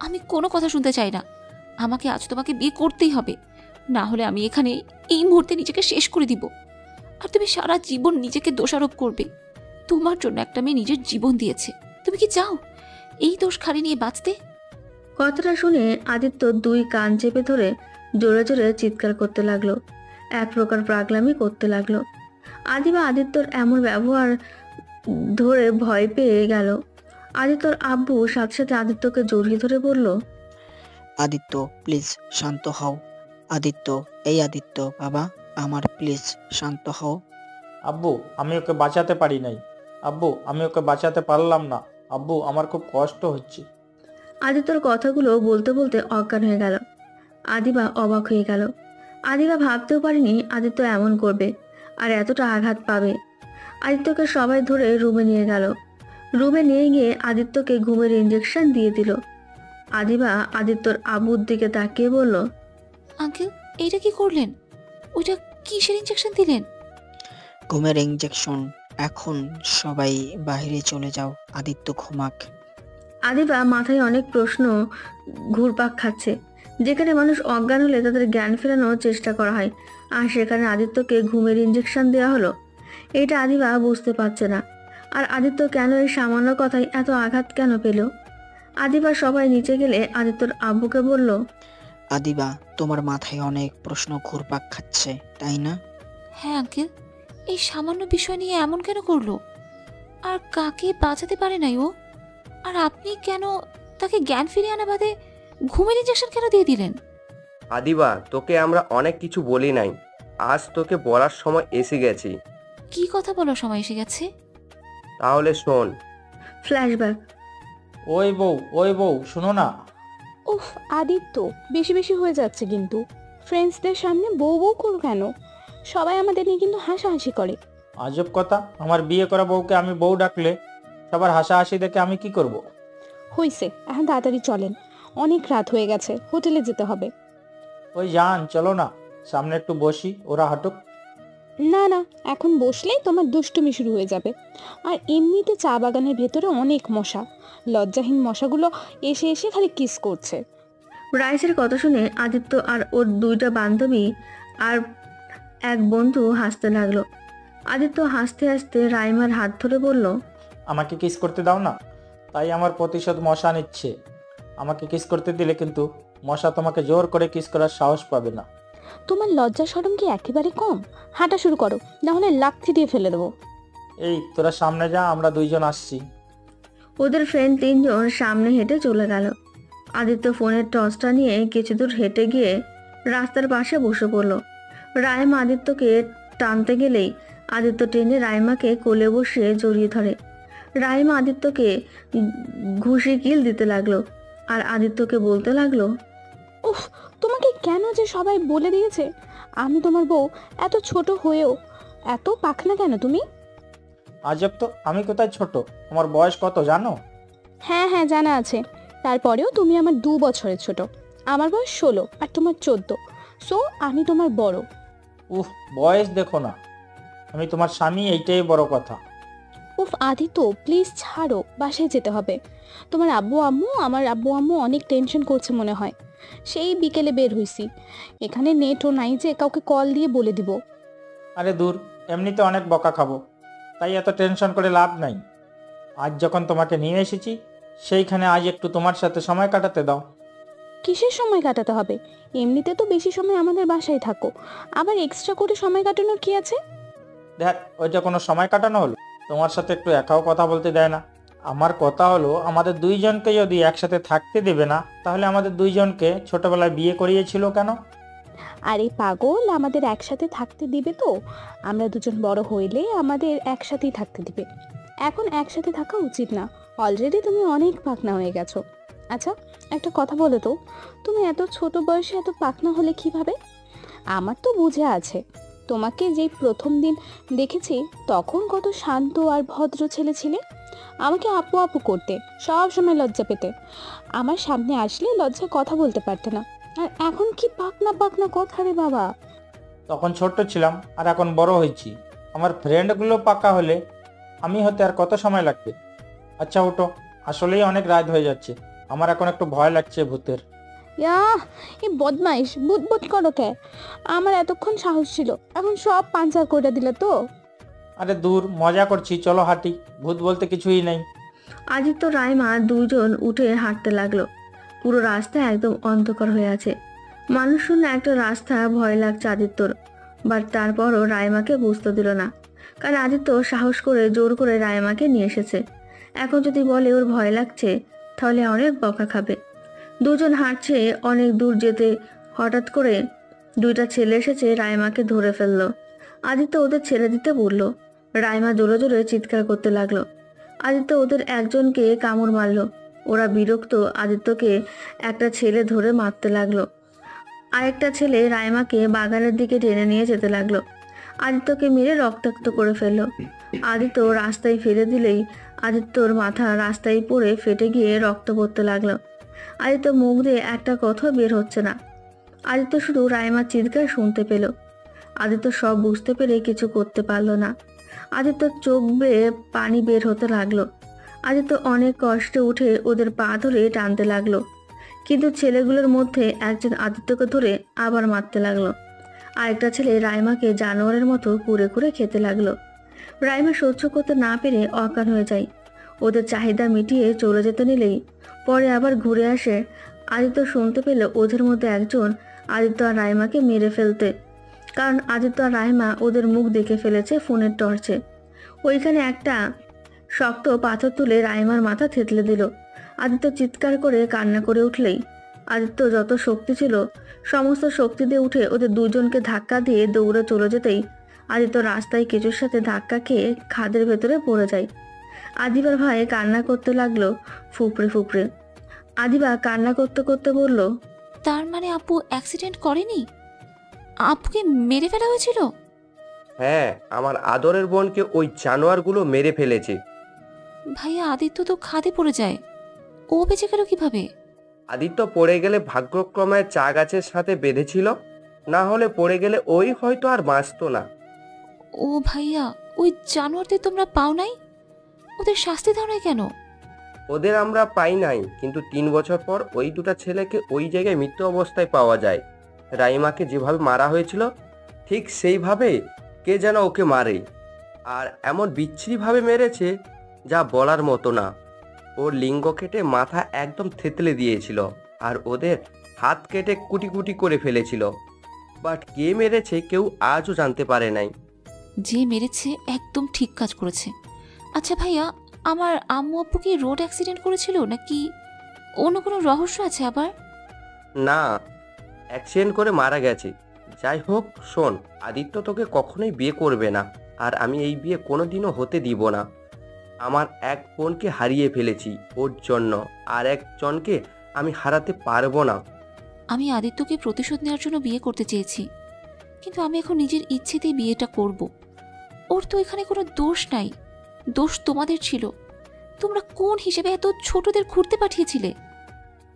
আমি কোনো কথা শুনতে চাই না। আমাকে আজ তোমাকে বিয়ে করতেই হবে, না হলে আমি এখানে এই মুহূর্তে নিজেকে শেষ করে দিব। আর তুমি সারা জীবন নিজেকে দোষারোপ করবে। তোমার জন্য একটা মেয়ে নিজের জীবন দিয়েছে, তুমি কি চাও এই দোষ খালি নিয়ে বাঁচতে? কথাটা শুনে আদিত্য দুই কান চেপে ধরে জোরে জোরে চিৎকার করতে লাগলো, এক প্রকার পাগলামি করতে লাগলো। আদিবা আদিত্যর এমন ব্যবহার ধরে ভয় পেয়ে গেল। আদিত্যর আব্বু সাথে সাথে আদিত্যকে জড়িয়ে ধরে বলল, আদিত্য, প্লিজ শান্ত হও। আদিত্য, এই আদিত্য বাবা আমার, প্লিজ শান্ত হও। আব্বু, আমি ওকে বাঁচাতে পারি নাই। আব্বু, আমি ওকে বাঁচাতে পারলাম না। আব্বু, আমার খুব কষ্ট হচ্ছে। আদিত্যর কথাগুলো বলতে বলতে অজ্ঞান হয়ে গেল। আদিবা অবাক হয়ে গেল। আদিবা ভাবতেও পারেনি আদিত্য এমন করবে আর এতটা আঘাত পাবে। আদিত্যকে সবাই ধরে রুমে নিয়ে গেল। রুমে নিয়ে গিয়ে আদিত্যকে ঘুমের ইঞ্জেকশন দিয়ে দিল। আদিবা আদিত্যর আব্বুর দিকে তাকিয়ে বলল, আঙ্কেল, এইটা কি করলেন? ওইটা কিসের ইনজেকশন দিলেন? ঘুমের ইঞ্জেকশন। এখন সবাই বাইরে চলে যাও, আদিত্য ঘুমাক। আদিবা মাথায় অনেক প্রশ্ন ঘুরপাক খাচ্ছে। যেখানে মানুষ অজ্ঞান হলে তাদের জ্ঞান ফেরানোর চেষ্টা করা হয়, আর সেখানে আদিত্যকে ঘুমের ইঞ্জেকশন দেওয়া হলো। এটা আদিবা বুঝতে পারছে না। আর আদিত্য কেন এই সামান্য কথায় এত আঘাত কেন পেল? আদিবা সবাই নিচে গেলে আদিত্যর আব্বুকে বলল, আদিবা, তোমার মাথায় অনেক প্রশ্ন ঘুরপাক খাচ্ছে, তাই না? হ্যাঁ আঙ্কেল, এই সামান্য বিষয় নিয়ে এমন কেন করলো? আর কাকে বাঁচাতে পারে নাই ও? আর আপনি কেন তাকে জ্ঞান ফিরিয়ে আনা বাদে ঘুমের ইনজেকশন কেন দিয়ে দিলেন? আদিবা, তোকে আমরা অনেক কিছু বলি নাই, আজ তোকে বলার সময় এসে গেছি। কি কথা বলার সময় এসে গেছে? তাহলে শোন। ফ্ল্যাশব্যাক। ওই বউ, শোনো না। উফ আদিত্য, বেশি বেশি হয়ে যাচ্ছে কিন্তু। ফ্রেন্ডসদের সামনে বউ বউ করো কেন? সবাই আমাদের নিয়ে কিন্তু হাসাহাসি করে। আজব কথা, আমার বিয়ে করা বউকে আমি বউ ডাকলে সবার হাসাহাসি দেখে আমি কি করব? হইছে, এখন তাড়াতাড়ি চলেন, অনেক রাত হয়ে গেছে, হোটেলে যেতে হবে। ওই জান, চলো না, সামনে একটু বসি, ওরা হাঁটুক। না না, এখন বসলেই তোমার দুষ্টুমি শুরু হয়ে যাবে। আর এমনিতে চা বাগানের ভেতরে অনেক মশা, লজ্জাহীন মশাগুলো এসে এসে খালি কিস করছে। রাইসের কথা শুনে আদিত্য আর ওর দুইটা বান্ধবী আর এক বন্ধু হাসতে লাগলো। আদিত্য হাসতে হাসতে রাইমার হাত ধরে বলল, আমাকে কিস করতে দাও না, তাই আমার প্রতিশোধ মশা নিচ্ছে। আমাকে কিস করতে দিলে কিন্তু মশা তোমাকে জোর করে কিস করার সাহস পাবে না। তোমার লজ্জা শরম কি একেবারে কম? হাঁটা শুরু করো, না হলে লাথি দিয়ে ফেলে দেবো। এই তোরা সামনে যা, আমরা দুইজন আসছি। ওদের ফ্রেন্ড তিনজন সামনে হেঁটে চলে গেল। আদিত্য ফোনের টর্চটা নিয়ে কিছু দূর হেঁটে গিয়ে রাস্তার পাশে বসে পড়ল। রাইমা আদিত্যকে টানতে গেলেই আদিত্য টেনে রাইমাকে কোলে বসিয়ে জড়িয়ে ধরে। রাইমা আদিত্যকে ঘুষি কিল দিতে লাগলো আর আদিত্যকে বলতে লাগলো, উফ, তোমাকে কেন যে সবাই বলে দিয়েছে আমি তোমার বউ, এত ছোট হয়েও এত পাখনা কেন তুমি? আজব তো, আমি কোথায় ছোট? আমার বয়স কত জানো? হ্যাঁ হ্যাঁ, জানা আছে। তারপরেও তুমি আমার 2 বছরের ছোট। আমার বয়স 16 আর তোমার 14, সো আমি তোমার বড়। উহ, বয়স দেখো না, আমি তোমার স্বামী, এইটাই বড় কথা। উফ আদিত্য, প্লিজ ছাড়ো, বাসায় যেতে হবে। তোমার আমার আব্বু আম্মু অনেক টেনশন করছে মনে হয়। সেই বিকেলে বের হইছি, এখানে নেটও নাই যে কাউকে কল দিয়ে বলে দিব। আরে দূর, এমনিতে অনেক বকা খাবো, তাই এত টেনশন করে লাভ নাই। আজ যখন তোমাকে নিয়ে এসেছি, সেইখানে আজ একটু তোমার সাথে সময় কাটাতে দাও। কিসের সময় কাটাতে হবে? এমনিতে তো বেশি সময় আমাদের বাসায় থাকো, আবার এক্সট্রা করে সময় কাটানোর কি আছে? দেখ, ওইটা কোনো সময় কাটানো হলো? তোমার সাথে একটু একাও কথা বলতে দেয় না। আমার কথা হলো, আমাদের দুইজনকে যদি একসাথে থাকতে দেবে না, তাহলে আমাদের দুইজনকে ছোটবেলায় বিয়ে করিয়েছিল কেন? আরে পাগল, আমাদের একসাথে থাকতে দিবে তো? আমরা দুজন বড় হইলে আমাদের একসাথেই থাকতে দিবে। এখন একসাথে থাকা উচিত না, অলরেডি তুমি অনেক পাকনা হয়ে গেছো। আচ্ছা, একটা কথা বলো তো, তুমি এত ছোট বয়সে এত পাকনা হলে কিভাবে? আমার তো বুঝে আছে, তোমাকে যেই প্রথম দিন দেখেছি তখন কত শান্ত আর ভদ্র ছেলে ছিলে। আমাকে আপু আপু করতে, সব সময় লজ্জা পেতে, আমার সামনে আসলে লজ্জায় কথা বলতে পারতে না। আর এখন কি পাকনা পাকনা কথা রে বাবা! তখন ছোট্ট ছিলাম আর এখন বড় হয়েছি। আমার ফ্রেন্ডগুলো পাকা হলে আমি হতে আর কত সময় লাগবে? আচ্ছা ওঠো, আসলেই অনেক রাত হয়ে যাচ্ছে। আমার এখন একটু ভয় লাগছে ভূতের। ইয়াহ, এই বদমাইশ বুট বুট করো কে? আমার এতক্ষণ সাহস ছিল, এখন সব পাঞ্চার করে দিলে তো। আরে দূর, মজা করছি, চলো হাঁটি, ভূত বলতে কিছুই নেই। আদিত্য রাইমা দুইজন উঠে হাঁটতে লাগলো। পুরো রাস্তা একদম অন্ধকার হয়ে আছে। মানুষ শূন্য একটা রাস্তা, ভয় লাগছে আদিত্যর। বাট তারপরও রাইমাকে বুঝতে দিল না, কারণ আদিত্য সাহস করে জোর করে রাইমাকে নিয়ে এসেছে। এখন যদি বলে ওর ভয় লাগছে, তাহলে অনেক বকা খাবে। দুজন হাঁটছে, অনেক দূর যেতে হঠাৎ করে দুইটা ছেলে এসেছে রাইমাকে ধরে ফেললো। আদিত্য ওদের ছেড়ে দিতে বলল। রাইমা জোরে জোরে চিৎকার করতে লাগলো। আদিত্য ওদের একজনকে কামড় মারলো। ওরা বিরক্ত আদিত্যকে একটা ছেলে ধরে মারতে লাগলো। আরেকটা ছেলে রাইমাকে বাগানের দিকে টেনে নিয়ে যেতে লাগলো। আদিত্যকে মেরে রক্তাক্ত করে ফেললো। আদিত্য রাস্তায় ফেলে দিলেই আদিত্যর মাথা রাস্তায় পড়ে ফেটে গিয়ে রক্ত পড়তে লাগলো। আদিত্য মুখ দিয়ে একটা কথাও বের হচ্ছে না। আদিত্য শুধু রাইমার চিৎকার শুনতে পেল। আদিত্য সব বুঝতে পেরে কিছু করতে পারলো না। আদিত্যর চোখ বেয়ে পানি বের হতে লাগলো। আদিত্য অনেক কষ্টে উঠে ওদের পা ধরে টানতে লাগলো, কিন্তু ছেলেগুলোর মধ্যে একজন আদিত্যকে ধরে আবার মারতে লাগলো। আরেকটা ছেলে রাইমাকে জানোয়ারের মতো কুরে কুরে খেতে লাগলো। রাইমা সহ্য করতে না পেরে অজ্ঞান হয়ে যায়। ওদের চাহিদা মিটিয়ে চলে যেতে নিলেই পরে আবার ঘুরে আসে। আদিত্য শুনতে পেল ওদের মধ্যে একজন আদিত্য আর রাইমাকে মেরে ফেলতে, কারণ আদিত্য আর রাইমা ওদের মুখ দেখে ফেলেছে ফোনের টর্চে। ওইখানে একটা শক্ত পাথর তুলে রাইমার মাথা থেতলে দিল। আদিত্য চিৎকার করে কান্না করে উঠলেই আদিত্য যত শক্তি ছিল সমস্ত শক্তি দিয়ে উঠে ওদের দুজনকে ধাক্কা দিয়ে দৌড়ে চলে যেতেই আদিত্য রাস্তায় কিছুর সাথে ধাক্কা খেয়ে খাদের ভেতরে পড়ে যায়। আদিবার ভাই কান্না করতে লাগলো ফুপড়ে ফুপড়ে। আদিবা কান্না করতে করতে বলল, তার মানে আপু অ্যাক্সিডেন্ট করেনি? আপুকে মেরে ফেলা হয়েছিল? হ্যাঁ, আমার আদরের বোনকে ওই জানোয়ারগুলো মেরে ফেলেছে। ভাইয়া, আদিত্য তো খাদে পড়ে যায়, ও বেঁচে গেল কিভাবে? আদিত্য পড়ে গেলে ভাগ্যক্রমে চা গাছের সাথে বেঁধেছিল, না হলে পড়ে গেলে ওই হয়তো আর বাঁচতো না। ও ভাইয়া, ওই জানোয়ারদের তোমরা পাও নাই? ওদের শাস্তি দাও নাই কেন? ওদের আমরা পাই নাই, কিন্তু 3 বছর পর ওই দুটো ছেলেকে ওই জায়গায় মৃত্যু অবস্থায় পাওয়া যায়। রাইমাকে যেভাবে মারা হয়েছিল ঠিক সেইভাবে কে যেন ওকে মারে, আর এমন বিচ্ছিরিভাবে মেরেছে যা বলার মতো না। ওর লিঙ্গ কেটে মাথা একদম থেতলে দিয়েছিল, আর ওদের হাত কেটে কুটি কুটি করে ফেলেছিল। বাট কে মেরেছে কেউ আজও জানতে পারে নাই। যে মেরেছে একদম ঠিক কাজ করেছে। আচ্ছা ভাইয়া, আমার আম্মু আব্বু কি রোড অ্যাক্সিডেন্ট করেছিল, নাকি অন্য কোনো রহস্য আছে আবার? না, অ্যাক্সিডেন্ট করে মারা গেছে। যাই হোক শোন, আদিত্য তোকে কখনোই বিয়ে করবে না, আর আমি এই বিয়ে কোনোদিনও হতে দিব না। আমার এক বোনকে হারিয়ে ফেলেছি ওর জন্য, আর একজনকে আমি হারাতে পারবো না। আমি আদিত্যকে প্রতিশোধ নেওয়ার জন্য বিয়ে করতে চেয়েছি, কিন্তু আমি এখন নিজের ইচ্ছেতেই বিয়েটা করব। ওর তো এখানে কোনো দোষ নাই, দোষ তোমাদের ছিল। তোমরা কোন হিসেবে এত ছোটদের ঘুরতে পাঠিয়েছিলে?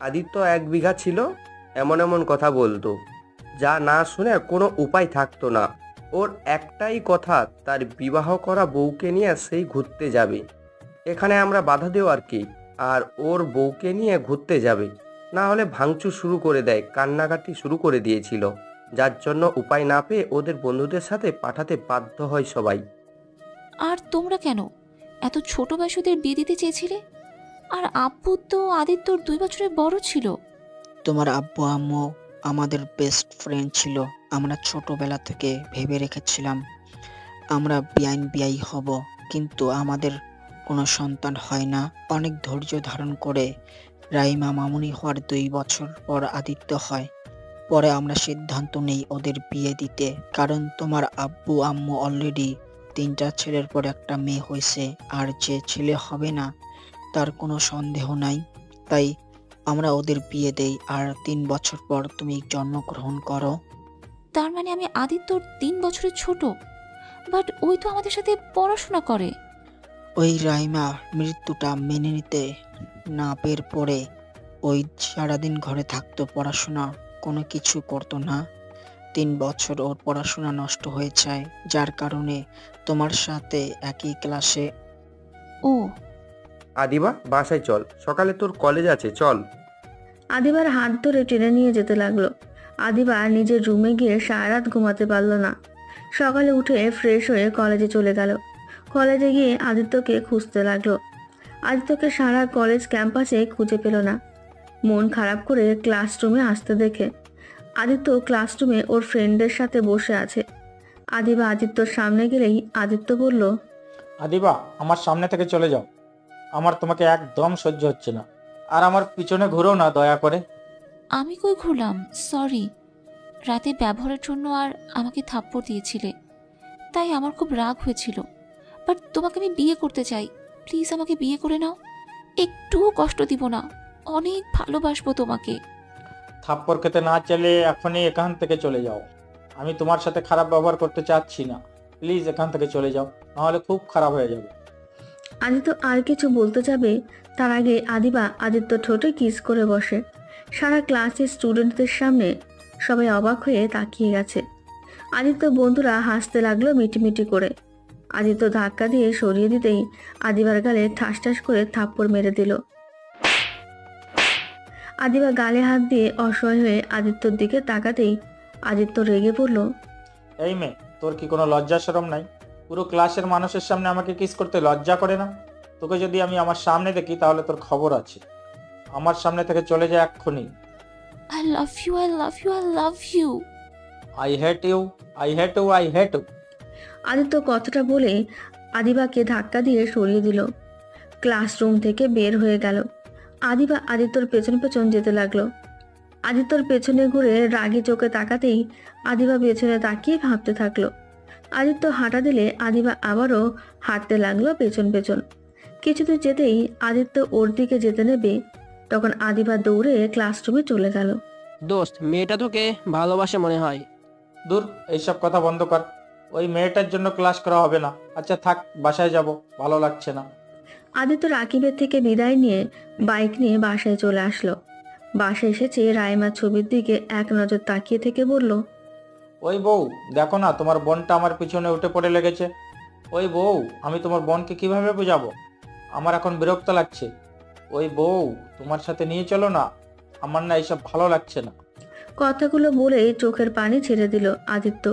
আদিত্য 1 বিঘা ছিল, এমন এমন কথা বলতো যা না শুনে কোনো উপায় থাকতো না। ওর একটাই কথা, তার বিবাহ করা বউকে নিয়ে সেই ঘুরতে যাবে। এখানে আমরা বাধা দেও আর কি, আর ওর বউকে নিয়ে ঘুরতে যাবে। না হলে ভাঙচুর শুরু করে দেয়, কান্নাকাটি শুরু করে দিয়েছিল, যার জন্য উপায় না পেয়ে ওদের বন্ধুদের সাথে পাঠাতে বাধ্য হয় সবাই। আর তোমরা কেন এত ছোট বয়সীদের বিয়ে দিতে চেয়েছিলে? আর আব্বু তো আদিত্যর 2 বছরের বড় ছিল। তোমার আব্বু আম্মু আমাদের বেস্ট ফ্রেন্ড ছিল। আমরা ছোটবেলা থেকে ভেবে রেখেছিলাম আমরা বিয়াই হব, কিন্তু আমাদের কোনো সন্তান হয় না। অনেক ধৈর্য ধারণ করে রাইমা মামুনি হওয়ার 2 বছর পর আদিত্য হয়। পরে আমরা সিদ্ধান্ত নেই ওদের বিয়ে দিতে, কারণ তোমার আব্বু আম্মু অলরেডি 3টা ছেলের পর একটা মেয়ে হয়েছে, আর যে ছেলে হবে না তার কোনো সন্দেহ নাই। তাই আমরা ওদের বিয়ে দেই, আর 3 বছর পর তুমি জন্মগ্রহণ করো। তার মানে আমি আদিত্যর 3 বছরের ছোট? বাট ওই তো আমাদের সাথে পড়াশোনা করে। ওই রাইমা মৃত্যুটা মেনে নিতে না পের পরে ওই সারাদিন ঘরে থাকতো, পড়াশোনা কোনো কিছু করতো না। 3 বছর ওর পড়াশোনা নষ্ট হয়ে যায়, যার কারণে তোমার সাথে একই ক্লাসে। ও আদিবা, বাসায় চল, সকালে তোর কলেজ আছে, চল। আদিবার হাত ধরে টেনে নিয়ে যেতে লাগলো। আদিবা নিজের রুমে গিয়ে সারা রাত ঘুমাতে পারল না। সকালে উঠে ফ্রেশ হয়ে কলেজে চলে গেল। কলেজে গিয়ে আদিত্যকে খুঁজতে লাগলো। আদিত্যকে সারা কলেজ ক্যাম্পাসে খুঁজে পেল না। মন খারাপ করে ক্লাসরুমে আসতে দেখে আদিত্য ক্লাসরুমে ওর ফ্রেন্ডের সাথে বসে আছে। আদিবা আদিত্যর সামনে গেলেই আদিত্য বলল, আদিবা, আমার সামনে থেকে চলে যাও। আমার তোমাকে একদম সহ্য হচ্ছে না। আর আমার পিছনে ঘুরো না দয়া করে। আমি কই ঘুরলাম? সরি, রাতে ব্যবহারের জন্য আর আমাকে থাপ্পড় দিয়েছিলে, তাই আমার খুব রাগ হয়েছিল। বাট তোমাকে আমি বিয়ে করতে চাই, প্লিজ আমাকে বিয়ে করে নাও। একটুও কষ্ট দিব না, অনেক ভালোবাসবো তোমাকে। থাপ্পড় খেতে না চাইলে এখনই এখান থেকে চলে যাও। আমি তোমার সাথে খারাপ ব্যবহার করতে চাচ্ছি না। প্লিজ এখান থেকে চলে যাও, নাহলে খুব খারাপ হয়ে যাবে। আদিত্য আর কিছু বলতে যাবে তার আগে আদিবা আদিত্য ঠোঁটে কিস করে বসে। সারা ক্লাসের স্টুডেন্টদের সামনে সবাই অবাক হয়ে তাকিয়ে গেছে। আদিত্য বন্ধুরা হাসতে লাগলো মিটিমিটি করে। আদিত্য ধাক্কা দিয়ে সরিয়ে দিতেই আদিবার গালে ঠাস ঠাস করে থাপ্পড় মেরে দিল। আদিবা গালে হাত দিয়ে অসহায় হয়ে আদিত্যর দিকে তাকাতেই আদিত্য রেগে পড়ল। এই মেয়ে, তোর কি কোনো লজ্জা শরম নাই? পুরো ক্লাসের মানুষের সামনে আমাকে কিস করতে লজ্জা করে না? তোকে যদি আমি আমার সামনে দেখি তাহলে তোর খবর আছে। আমার সামনে থেকে চলে যায় এক্ষুনি। I love you, I love you, I love you. I hate you, I hate you, I hate you. Aditya কথাটা বলে আদিবাকে ধাক্কা দিয়ে সরিয়ে দিল। ক্লাসরুম থেকে বের হয়ে গেল। আদিবা আদিত্যর পেছন পেছন যেতে লাগলো। আদিত্যর পেছনে ঘুরে রাগী চোখে তাকাতেই আদিবা পেছনে তাকিয়ে ভাবতে থাকলো। আদিত্য হাঁটা দিলে আদিবা আবারও হাঁটতে লাগলো পেছন পেছন। কিছুদূর যেতেই আদিত্য ওর দিকে যেতে নেবে, তখন আদিবা দৌড়ে ক্লাসরুমে চলে গেল। দোস্ত, মেয়েটা তোকে ভালোবাসে মনে হয়। দূর, এইসব কথা বন্ধ কর। ওই মেয়েটার জন্য ক্লাস করা হবে না। আচ্ছা থাক, বাসায় যাব, ভালো লাগছে না। আদিত্য রাকিবের থেকে বিদায় নিয়ে বাইক নিয়ে বাসায় চলে আসলো। বাসায় এসেছে রাইমার ছবির দিকে এক নজর তাকিয়ে থেকে বলল, ওই বউ, দেখো না তোমার বোনটা আমার পিছনে উঠে পড়ে লেগেছে। ওই বউ, আমি তোমার বোনকে কিভাবে বোঝাবো? আমার এখন বিরক্ত লাগছে। ওই বউ, তোমার সাথে নিয়ে চলো না, আমার না এইসব ভালো লাগছে না। কথাগুলো বলেই চোখের পানি ছেড়ে দিল আদিত্য।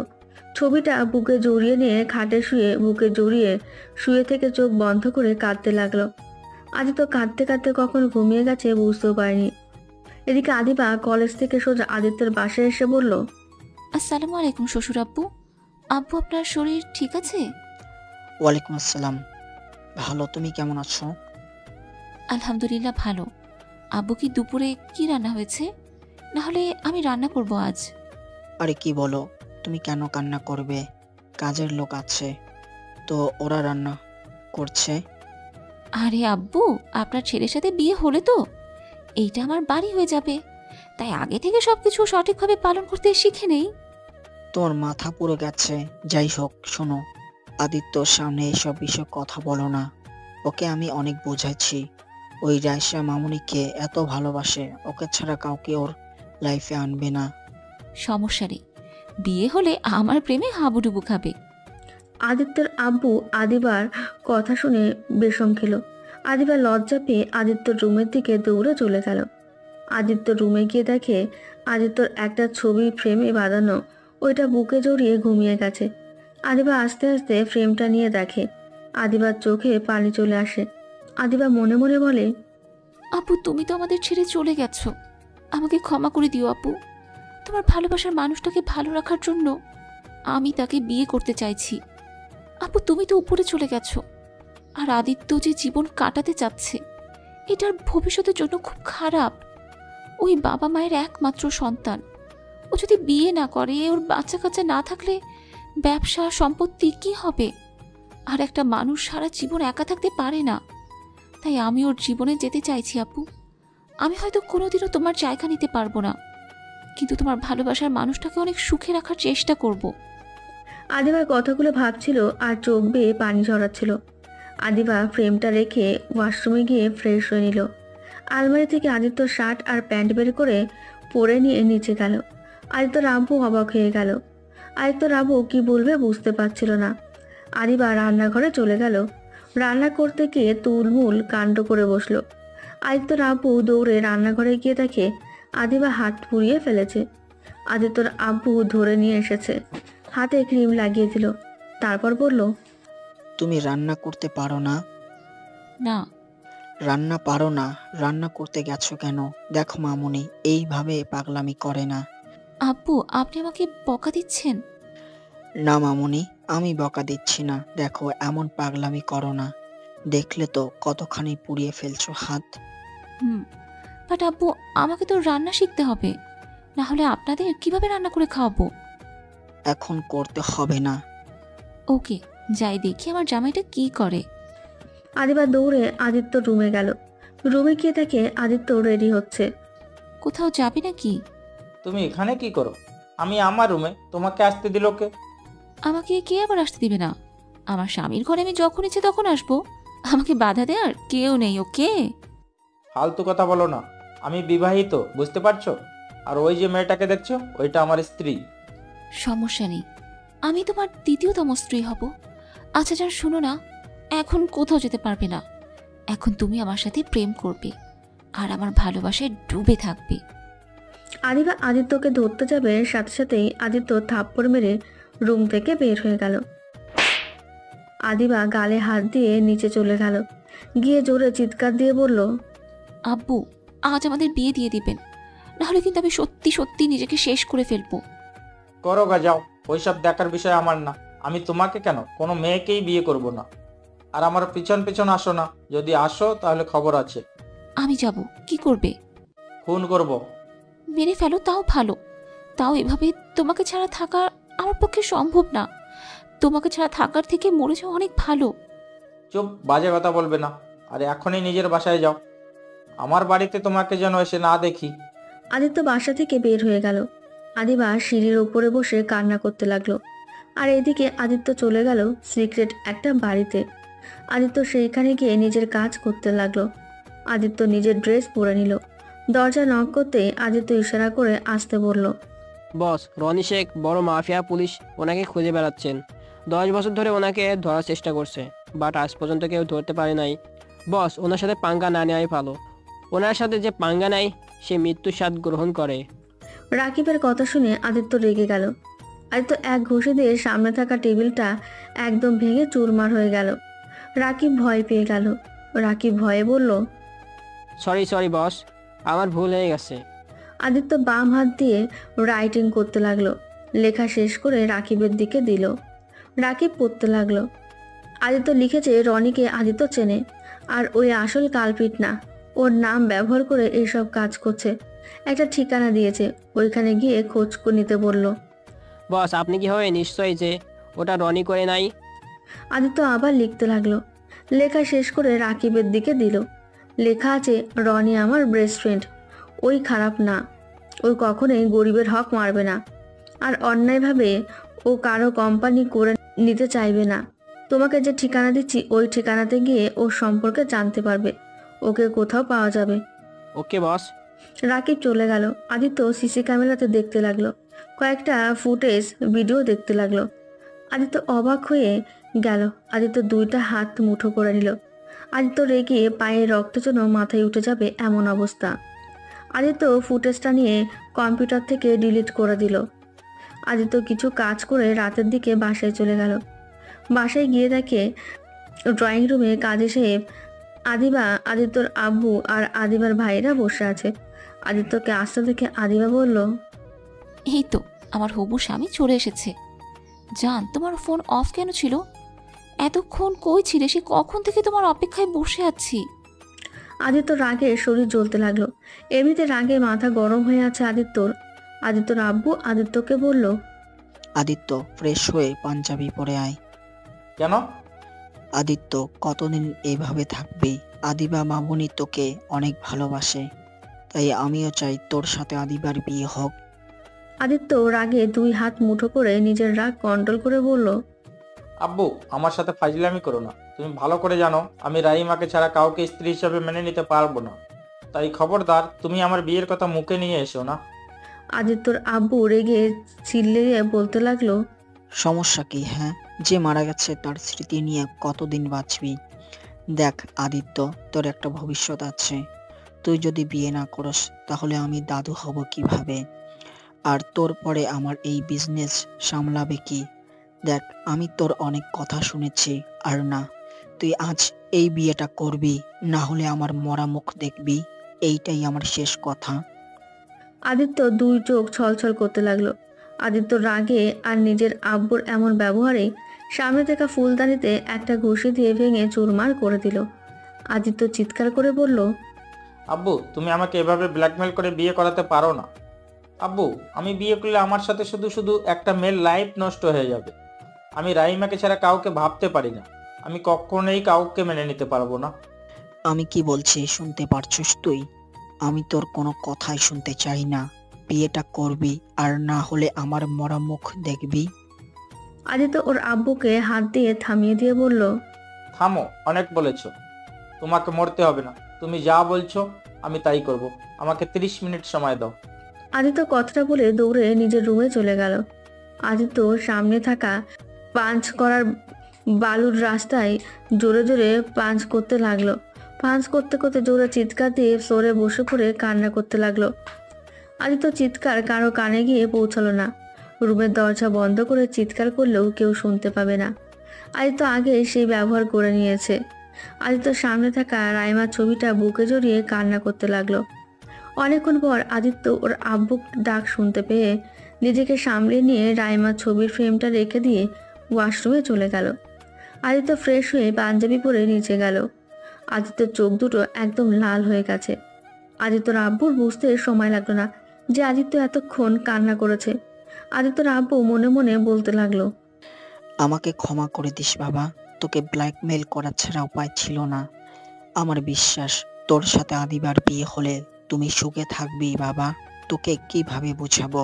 ছবিটা বুকে জড়িয়ে নিয়ে খাটে শুয়ে বুকে জড়িয়ে শুয়ে থেকে চোখ বন্ধ করে কাঁদতে লাগলো। আদিত্য কাঁদতে কাঁদতে কখন ঘুমিয়ে গেছে বুঝতেও পারেনি। এদিকে আদিবা কলেজ থেকে সোজা আদিত্যের বাসায় এসে বলল, আসসালামু আলাইকুম শ্বশুর আব্বু। আব্বু, আপনার শরীর ঠিক আছে? ওয়ালাইকুম আসসালাম। ভালো, তুমি কেমন আছো? আলহামদুলিল্লাহ ভালো। আব্বু, কি দুপুরে কি রান্না হয়েছে? না হলে আমি রান্না করব আজ। আরে কি বলো, তুমি কেন কান্না করবে? কাজের লোক আছে তো, ওরা রান্না করছে। আরে আব্বু, আপনার ছেলের সাথে বিয়ে হলে তো এইটা আমার বাড়ি হয়ে যাবে, তাই আগে থেকে সবকিছু সঠিকভাবে পালন করতে শিখে নেই। তোর মাথা পুরো গেছে। যাই হোক, শোনো, আদিত্যর সামনে এসব বিষয়ে কথা বলো না। ওকে আমি অনেক বোঝাইছি। ওই রাইসা মামুনিকে এত ভালোবাসে, ওকে ছাড়া কাউকে ওর লাইফে আনবে না। সমস্যা নেই, বিয়ে হলে আমার প্রেমে হাবুডুবু খাবে। আদিত্যর আব্বু আদিবার কথা শুনে বেশম খেল। আদিবা লজ্জা পেয়ে আদিত্যর রুমের দিকে দৌড়ে চলে গেল। আদিত্য রুমে গিয়ে দেখে আদিত্যর একটা ছবি ফ্রেমে বাঁধানো, ওইটা বুকে জড়িয়ে ঘুমিয়ে গেছে। আদিবা আস্তে আস্তে ফ্রেমটা নিয়ে দেখে। আদিবার চোখে পানি চলে আসে। আদিবা মনে মনে বলে, আপু, তুমি তো আমাদের ছেড়ে চলে গেছো। আমাকে ক্ষমা করে দিও আপু। তোমার ভালোবাসার মানুষটাকে ভালো রাখার জন্য আমি তাকে বিয়ে করতে চাইছি। আপু, তুমি তো উপরে চলে গেছো, আর আদিত্য যে জীবন কাটাতে চাচ্ছে এটার ভবিষ্যতের জন্য খুব খারাপ। ওই বাবা মায়ের একমাত্র সন্তান, ও যদি বিয়ে না করে, ওর বাচ্চা কাচ্চা না থাকলে ব্যবসা সম্পত্তি কি হবে? আর একটা মানুষ সারা জীবন একা থাকতে পারে না। তাই আমি ওর জীবনে যেতে চাইছি আপু। আমি হয়তো কোনোদিনও তোমার জায়গা নিতে পারবো না, কিন্তু তোমার ভালোবাসার মানুষটাকে অনেক সুখে রাখার চেষ্টা করব। আদিবার কথাগুলো ভাবছিল আর চোখ বেয়ে পানি ঝরাচ্ছিল। আদিবা ফ্রেমটা রেখে ওয়াশরুমে গিয়ে ফ্রেশ হয়ে নিল। আলমারি থেকে আদিত্য শার্ট আর প্যান্ট বের করে পরে নিয়ে নিচে গেল। আদিত্যর আব্বু অবাক হয়ে গেল। আদিত্যর আব্বু কি বলবে বুঝতে পারছিল না। আদিবা রান্নাঘরে চলে গেল। রান্না করতে গিয়ে তুলমুল কাণ্ড করে বসলো। আদিত্যর আব্বু দৌড়ে রান্নাঘরে গিয়ে দেখে আদিবা হাত পুড়িয়ে ফেলেছে। আদিত্যর আব্বু ধরে নিয়ে এসেছে, হাতে ক্রিম লাগিয়ে দিল। তারপর বলল, তুমি রান্না করতে পারো না? না। রান্না পারো না? রান্না করতে গেছো কেন? দেখো মামুনি এইভাবে পাগলামি করে না। আব্বু, আপনি আমাকে বকা দিচ্ছেন? না মামুনি, আমি বকা দিচ্ছি না। দেখো, এমন পাগলামি করো না। দেখলে তো কতখানি পুড়িয়ে ফেলছো হাত। বাট আব্বু, আমাকে তো রান্না শিখতে হবে, না হলে আপনাদের কিভাবে রান্না করে খাওয়াবো? এখন করতে হবে না। ওকে, যাই দেখি আমার জামাইটা কি করে। আদিবা দৌড়ে আদিত্য রুমে গেল। রুমে গিয়ে দেখে আদিত্য রেডি হচ্ছে। কোথাও যাবি নাকি? তুমি এখানে কি করো? আমি আমার রুমে, তোমাকে আসতে দিল কে? আমাকে কে আবার আসতে দিবে না? আমার স্বামীর ঘরে আমি যখন ইচ্ছে তখন আসবো। আমাকে বাধা দেওয়ার কেউ নেই। ওকে, ফালতু কথা বলো না। আমি বিবাহিত, বুঝতে পারছো? আর ওই যে মেয়েটাকে দেখছো, ওইটা আমার স্ত্রী। সমস্যা নেই, আমি তোমার দ্বিতীয়তম স্ত্রী হব। আচ্ছা যান, শোনো না, এখন কোথাও যেতে পারবে না। এখন তুমি আমার সাথে প্রেম করবে আর আমার ভালোবাসায় ডুবে থাকবে। আদিবা আদিত্যকে ধরতে যাবে, সাথে সাথেই আদিত্য থাপ্পড় মেরে রুম থেকে বের হয়ে গেল। আদিবা গালে হাত দিয়ে নিচে চলে গেল। গিয়ে জোরে চিৎকার দিয়ে বলল, আব্বু, আজ আমাদের বিয়ে দিয়ে দিবেন, নাহলে কিন্তু আমি সত্যি সত্যি নিজেকে শেষ করে ফেলবো। করো গা, যাও। ওইসব দেখার বিষয় আমার না। আমি তোমাকে কেন, কোনো মেয়েকেই বিয়ে করব না। আর আমার পিছন পিছন আসো না। যদি আসো তাহলে খবর আছে। আমি যাব। কি করবে? খুন করব। মেরে ফেলো, তাও ভালো। তাও এভাবে তোমাকে ছাড়া থাকা আমার পক্ষে সম্ভব না। তোমাকে ছাড়া থাকার থেকে মরে যাওয়া অনেক ভালো। চুপ, বাজে কথা বলবে না। আর এখনই নিজের বাসায় যাও। আমার বাড়িতে তোমাকে যেন এসে না দেখি। আদিত্য বাসা থেকে বের হয়ে গেল। আদিবা সিঁড়ির উপরে বসে কান্না করতে লাগলো। আর এদিকে আদিত্য চলে গেল সিক্রেট একটা বাড়িতে। আদিত্য সেইখানে গিয়ে নিজের কাজ করতে লাগলো। আদিত্য নিজের ড্রেস পরে নিল। দরজা নক করতে আদিত্য ইশারা করে আসতে বলল। বস, রনি শেখ বড় মাফিয়া, পুলিশ ওনাকে খুঁজে বেড়াচ্ছেন। 10 বছর ধরে ওনাকে ধরার চেষ্টা করছে, বাট আজ পর্যন্ত কেউ ধরতে পারে নাই। বস, ওনার সাথে পাঙ্গা না নেওয়াই ভালো। ওনার সাথে যে পাঙ্গা নেয় সে মৃত্যুর স্বাদ গ্রহণ করে। রাকিবের কথা শুনে আদিত্য রেগে গেল। আদিত্য এক ঘুষি দিয়ে সামনে থাকা টেবিলটা একদম ভেঙে চুরমার হয়ে গেল। রাকিব ভয় পেয়ে গেল। রাকিব ভয়ে বলল, সরি বস, আমার ভুল হয়ে গেছে। আদিত্য বাম হাত দিয়ে রাইটিং করতে লাগলো। লেখা শেষ করে রাকিবের দিকে দিল। রাকিব পড়তে লাগলো। আদিত্য লিখেছে রনিকে আদিত্য চেনে, আর ওই আসল কালপিট না। ওর নাম ব্যবহার করে এইসব কাজ করছে। একটা ঠিকানা দিয়েছে, ওইখানে গিয়ে খোঁজ নিতে বলল। বস, আপনি কি হবে নিশ্চয়ই যে ওটা রনি করে নাই? আদিত্য আবার লিখতে লাগলো। লেখা শেষ করে রাকিবের দিকে দিল। লেখা আছে, রনি আমার বেস্ট ফ্রেন্ড। ওই খারাপ না, ওই কখনোই গরিবের হক মারবে না, আর অন্যায়ভাবে ও কারো কোম্পানি করে নিতে চাইবে না। তোমাকে যে ঠিকানা দিচ্ছি ওই ঠিকানাতে গিয়ে ওর সম্পর্কে জানতে পারবে। ওকে কোথাও পাওয়া যাবে। ওকে বস। রাকিব চলে গেল। আদিত্য সিসি ক্যামেরাতে দেখতে লাগলো। কয়েকটা ফুটেজ ভিডিও দেখতে লাগলো। আদিত্য অবাক হয়ে গেল। আদিত্য দুইটা হাত মুঠো করে নিল। আদিত্য রেগে পায়ে রক্ত যেন মাথায় উঠে যাবে এমন অবস্থা। আদিত্য ফুটেজটা নিয়ে কম্পিউটার থেকে ডিলিট করে দিল। আদিত্য কিছু কাজ করে রাতের দিকে বাসায় চলে গেল। বাসায় গিয়ে দেখে ড্রয়িং রুমে কাজী সাহেব, আদিবা, আদিত্যর আব্বু আর আদিবার ভাইরা বসে আছে। আদিত্যকে আসতে দেখে আদিবা বলল, এই তো আমার হবু স্বামী চলে এসেছে। জান, তোমার ফোন অফ কেন ছিল? এতক্ষণ কই ছিলে? সে কখন থেকে তোমার অপেক্ষায় বসে আছি। আদিত্য রাগে শরীর জ্বলতে লাগলো। এমনিতে রাগে মাথা গরম হয়ে আছে আদিত্যর। আদিত্যর আব্বু আদিত্যকে বলল, আদিত্য, ফ্রেশ হয়ে পাঞ্জাবি পরে আয়। কেন? আদিত্য, কতদিন এইভাবে থাকবি? আদিবা মামুনি তোকে অনেক ভালোবাসে, তাই আমিও চাই তোর সাথে আদিবার বিয়ে হোক। আদিত্য রাগে দুই হাত মুঠো করে নিজের রাগ কন্ট্রোল করে বলল, আব্বু, আমার সাথে ফাজলামি করো না। তুমি ভালো করে জানো আমি রাইমাকে ছাড়া কাউকে স্ত্রী হিসেবে মেনে নিতে পারবো না। তাই খবরদার তুমি আমার বিয়ের কথা মুখে নিয়ে এসো না। আদিত্যর আব্বু রেগে চিল্লিয়ে বলতে লাগলো, সমস্যা কি? হ্যাঁ, যে মারা গেছে তার স্মৃতি নিয়ে কতদিন বাঁচবি? দেখ আদিত্য, তোর একটা ভবিষ্যৎ আছে। তুই যদি বিয়ে না করস তাহলে আমি দাদু হব কিভাবে? আর তোর পরে আমার এই বিজনেস সামলাবে কি? দেখ, আমি তোর অনেক কথা শুনেছি, আর না, তুই আজ এই বিয়েটা করবি, না হলে আমার মরা মুখ দেখবি। এইটাই আমার শেষ কথা। আদিত্য দুই চোখ ছলছল করতে লাগলো। আদিত্য রাগে আর নিজের আব্বুর এমন ব্যবহারে সামনে থাকা ফুলদানিতে একটা ঘুষি দিয়ে ভেঙে চুরমার করে দিল। আদিত্য চিৎকার করে বলল, আব্বু, তুমি আমাকে এভাবে ব্ল্যাকমেল করে বিয়ে করাতে পারো না। আব্বু, আমি বিয়ে করলে আমার সাথে শুধু শুধু একটা মেয়ের লাইফ নষ্ট হয়ে যাবে। আমি রাইমাকে ছাড়া কাউকে ভাবতে পারি না। আমি কখনোই কাউকে মেনে নিতে পারবো না। আমি কি বলছি শুনতে পারছিস তুই? আমি তোর কোনো কথাই শুনতে চাই না। বিয়েটা করবি, আর না হলে আমার মরা মুখ দেখবি। আদিত্য ওর আব্বুকে হাত দিয়ে থামিয়ে দিয়ে বলল, থামো, অনেক বলেছো। তোমাকে মরতে হবে না। তুমি যা বলছো আমি তাই করব। আমাকে 30 মিনিট সময় দাও। আদিত্য কথাটা বলে দৌড়ে নিজের রুমে চলে গেল। আদিত্য সামনে থাকা পাঞ্চ করার বালুর রাস্তায় জোরে জোরে পাঞ্চ করতে লাগলো। পাঞ্চ করতে করতে জোরে চিৎকার দিয়ে ফ্লোরে বসে পড়ে কান্না করতে লাগলো। আদিত্য চিৎকার কারো কানে গিয়ে পৌঁছালো না। রুমের দরজা বন্ধ করে চিৎকার করলেও কেউ শুনতে পাবে না। আদিত্য আগে সেই ব্যবহার করে নিয়েছে। আদিত্য সামনে থাকা রাইমার ছবিটা বুকে জড়িয়ে কান্না করতে লাগলো। অনেকক্ষণ পর আদিত্য ওর আব্বুর ডাক শুনতে পেয়ে নিজেকে সামলে নিয়ে রাইমার ছবির ফ্রেমটা রেখে দিয়ে ওয়াশরুমে চলে গেল। আদিত্য ফ্রেশ হয়ে পাঞ্জাবি পরে নিচে গেল। আদিত্যর চোখ দুটো একদম লাল হয়ে গেছে। আদিত্যর আব্বুর বুঝতে সময় লাগলো না যে আদিত্য এতক্ষণ কান্না করেছে। আদিত্যর আব্বু মনে মনে বলতে লাগলো, আমাকে ক্ষমা করে দিস বাবা, তোকে ব্ল্যাকমেল করা ছাড়া উপায় ছিল না। আমার বিশ্বাস তোর সাথে আদিবার বিয়ে হলে তুমি সুখে থাকবি বাবা। তোকে কিভাবে বোঝাবো?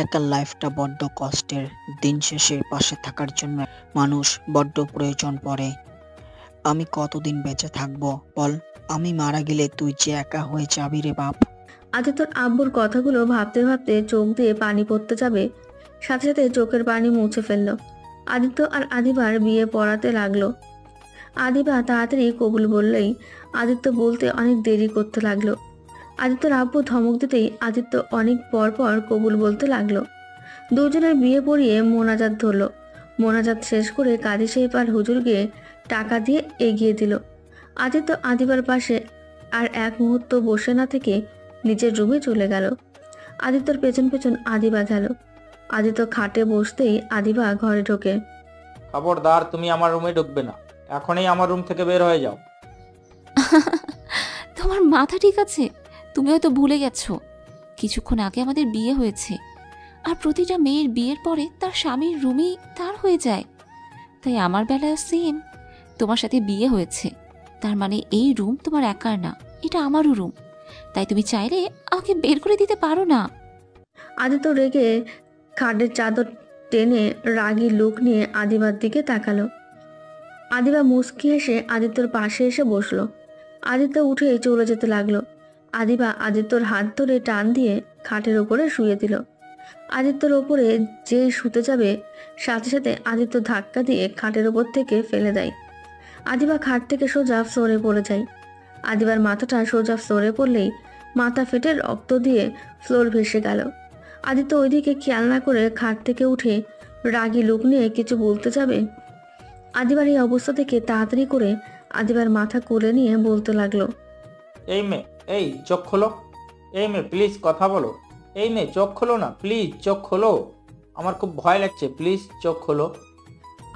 একা লাইফটা বড্ড কষ্টের। দিন শেষে পাশে থাকার জন্য মানুষ বড্ড প্রয়োজন পড়ে। আমি কতদিন বেঁচে থাকবো বল? আমি মারা গেলে তুই যে একা হয়ে যাবি রে বাপ। আদিত্যর আব্বুর কথাগুলো ভাবতে ভাবতে চোখ দিয়ে পানি পড়তে যাবে, সাথে সাথে চোখের পানি মুছে ফেলল। আদিত্য আর আদিবার বিয়ে পড়াতে লাগলো। আদিবা তাড়াতাড়ি কবুল বললেই আদিত্য বলতে অনেক দেরি করতে লাগলো। আদিত্যর আব্বু ধমক দিতেই আদিত্য অনেক পর পর কবুল বলতে লাগলো। দুজনের বিয়ে পড়িয়ে মোনাজাত ধরলো। মোনাজাত শেষ করে কাজী সাহেব আর হুজুরকে টাকা দিয়ে এগিয়ে দিল। আদিত্য আদিবার পাশে আর এক মুহূর্ত বসে না থেকে নিজের রুমে চলে গেল। আদিত্যর পেছন পেছন আদিবা গেল। আদিত্য খাটে বসতেই আদিবা ঘরে ঢোকে। খবরদার, তুমি আমার রুমে ঢুকবে না। এখনই আমার রুম থেকে বের হয়ে যাও। তোমার মাথা ঠিক আছে? তুমি হয়তো ভুলে গেছো কিছুক্ষণ আগে আমাদের বিয়ে হয়েছে, আর প্রতিটা মেয়ের বিয়ের পরে তার স্বামীর রুমই তার হয়ে যায়। তাই আমার বেলায় সেম, তোমার সাথে বিয়ে হয়েছে, তার মানে এই রুম তোমার একার না, এটা আমারও রুম। তাই তুমি চাইলে আমাকে বের করে দিতে পারো না। আদিত্য রেগে খাটের চাদর টেনে রাগী লুক নিয়ে আদিবার দিকে তাকালো। আদিবা মুচকি হেসে আদিত্যর পাশে এসে বসলো। আদিত্য উঠে চলে যেতে লাগলো। আদিবা আদিত্যর হাত ধরে টান দিয়ে খাটের ওপরে শুয়ে দিল। আদিত্যর ওপরে যেই শুতে যাবে, সাথে সাথে আদিত্য ধাক্কা দিয়ে খাটের ওপর থেকে ফেলে দেয়। আদিবা খাট থেকে সোজা ফ্লোরে পড়ে যায়। আদিবার মাথাটা সোজা ফ্লোরে পড়লেই মাথা ফেটে রক্ত দিয়ে ফ্লোর ভেসে গেল। আদিত্য ওইদিকে খেয়াল না করে খাট থেকে উঠে রাগী লুক নিয়ে কিছু বলতে যাবে, আদিবার এই অবস্থা থেকে তাড়াতাড়ি করে আদিবার মাথা কোলে নিয়ে বলতে লাগলো, এই মেয়ে, এই চোখ খোলো। এই মেয়ে, প্লিজ কথা বলো। এই মেয়ে, চোখ খোলো না, প্লিজ চোখ খোলো। আমার খুব ভয় লাগছে, প্লিজ চোখ খোলো।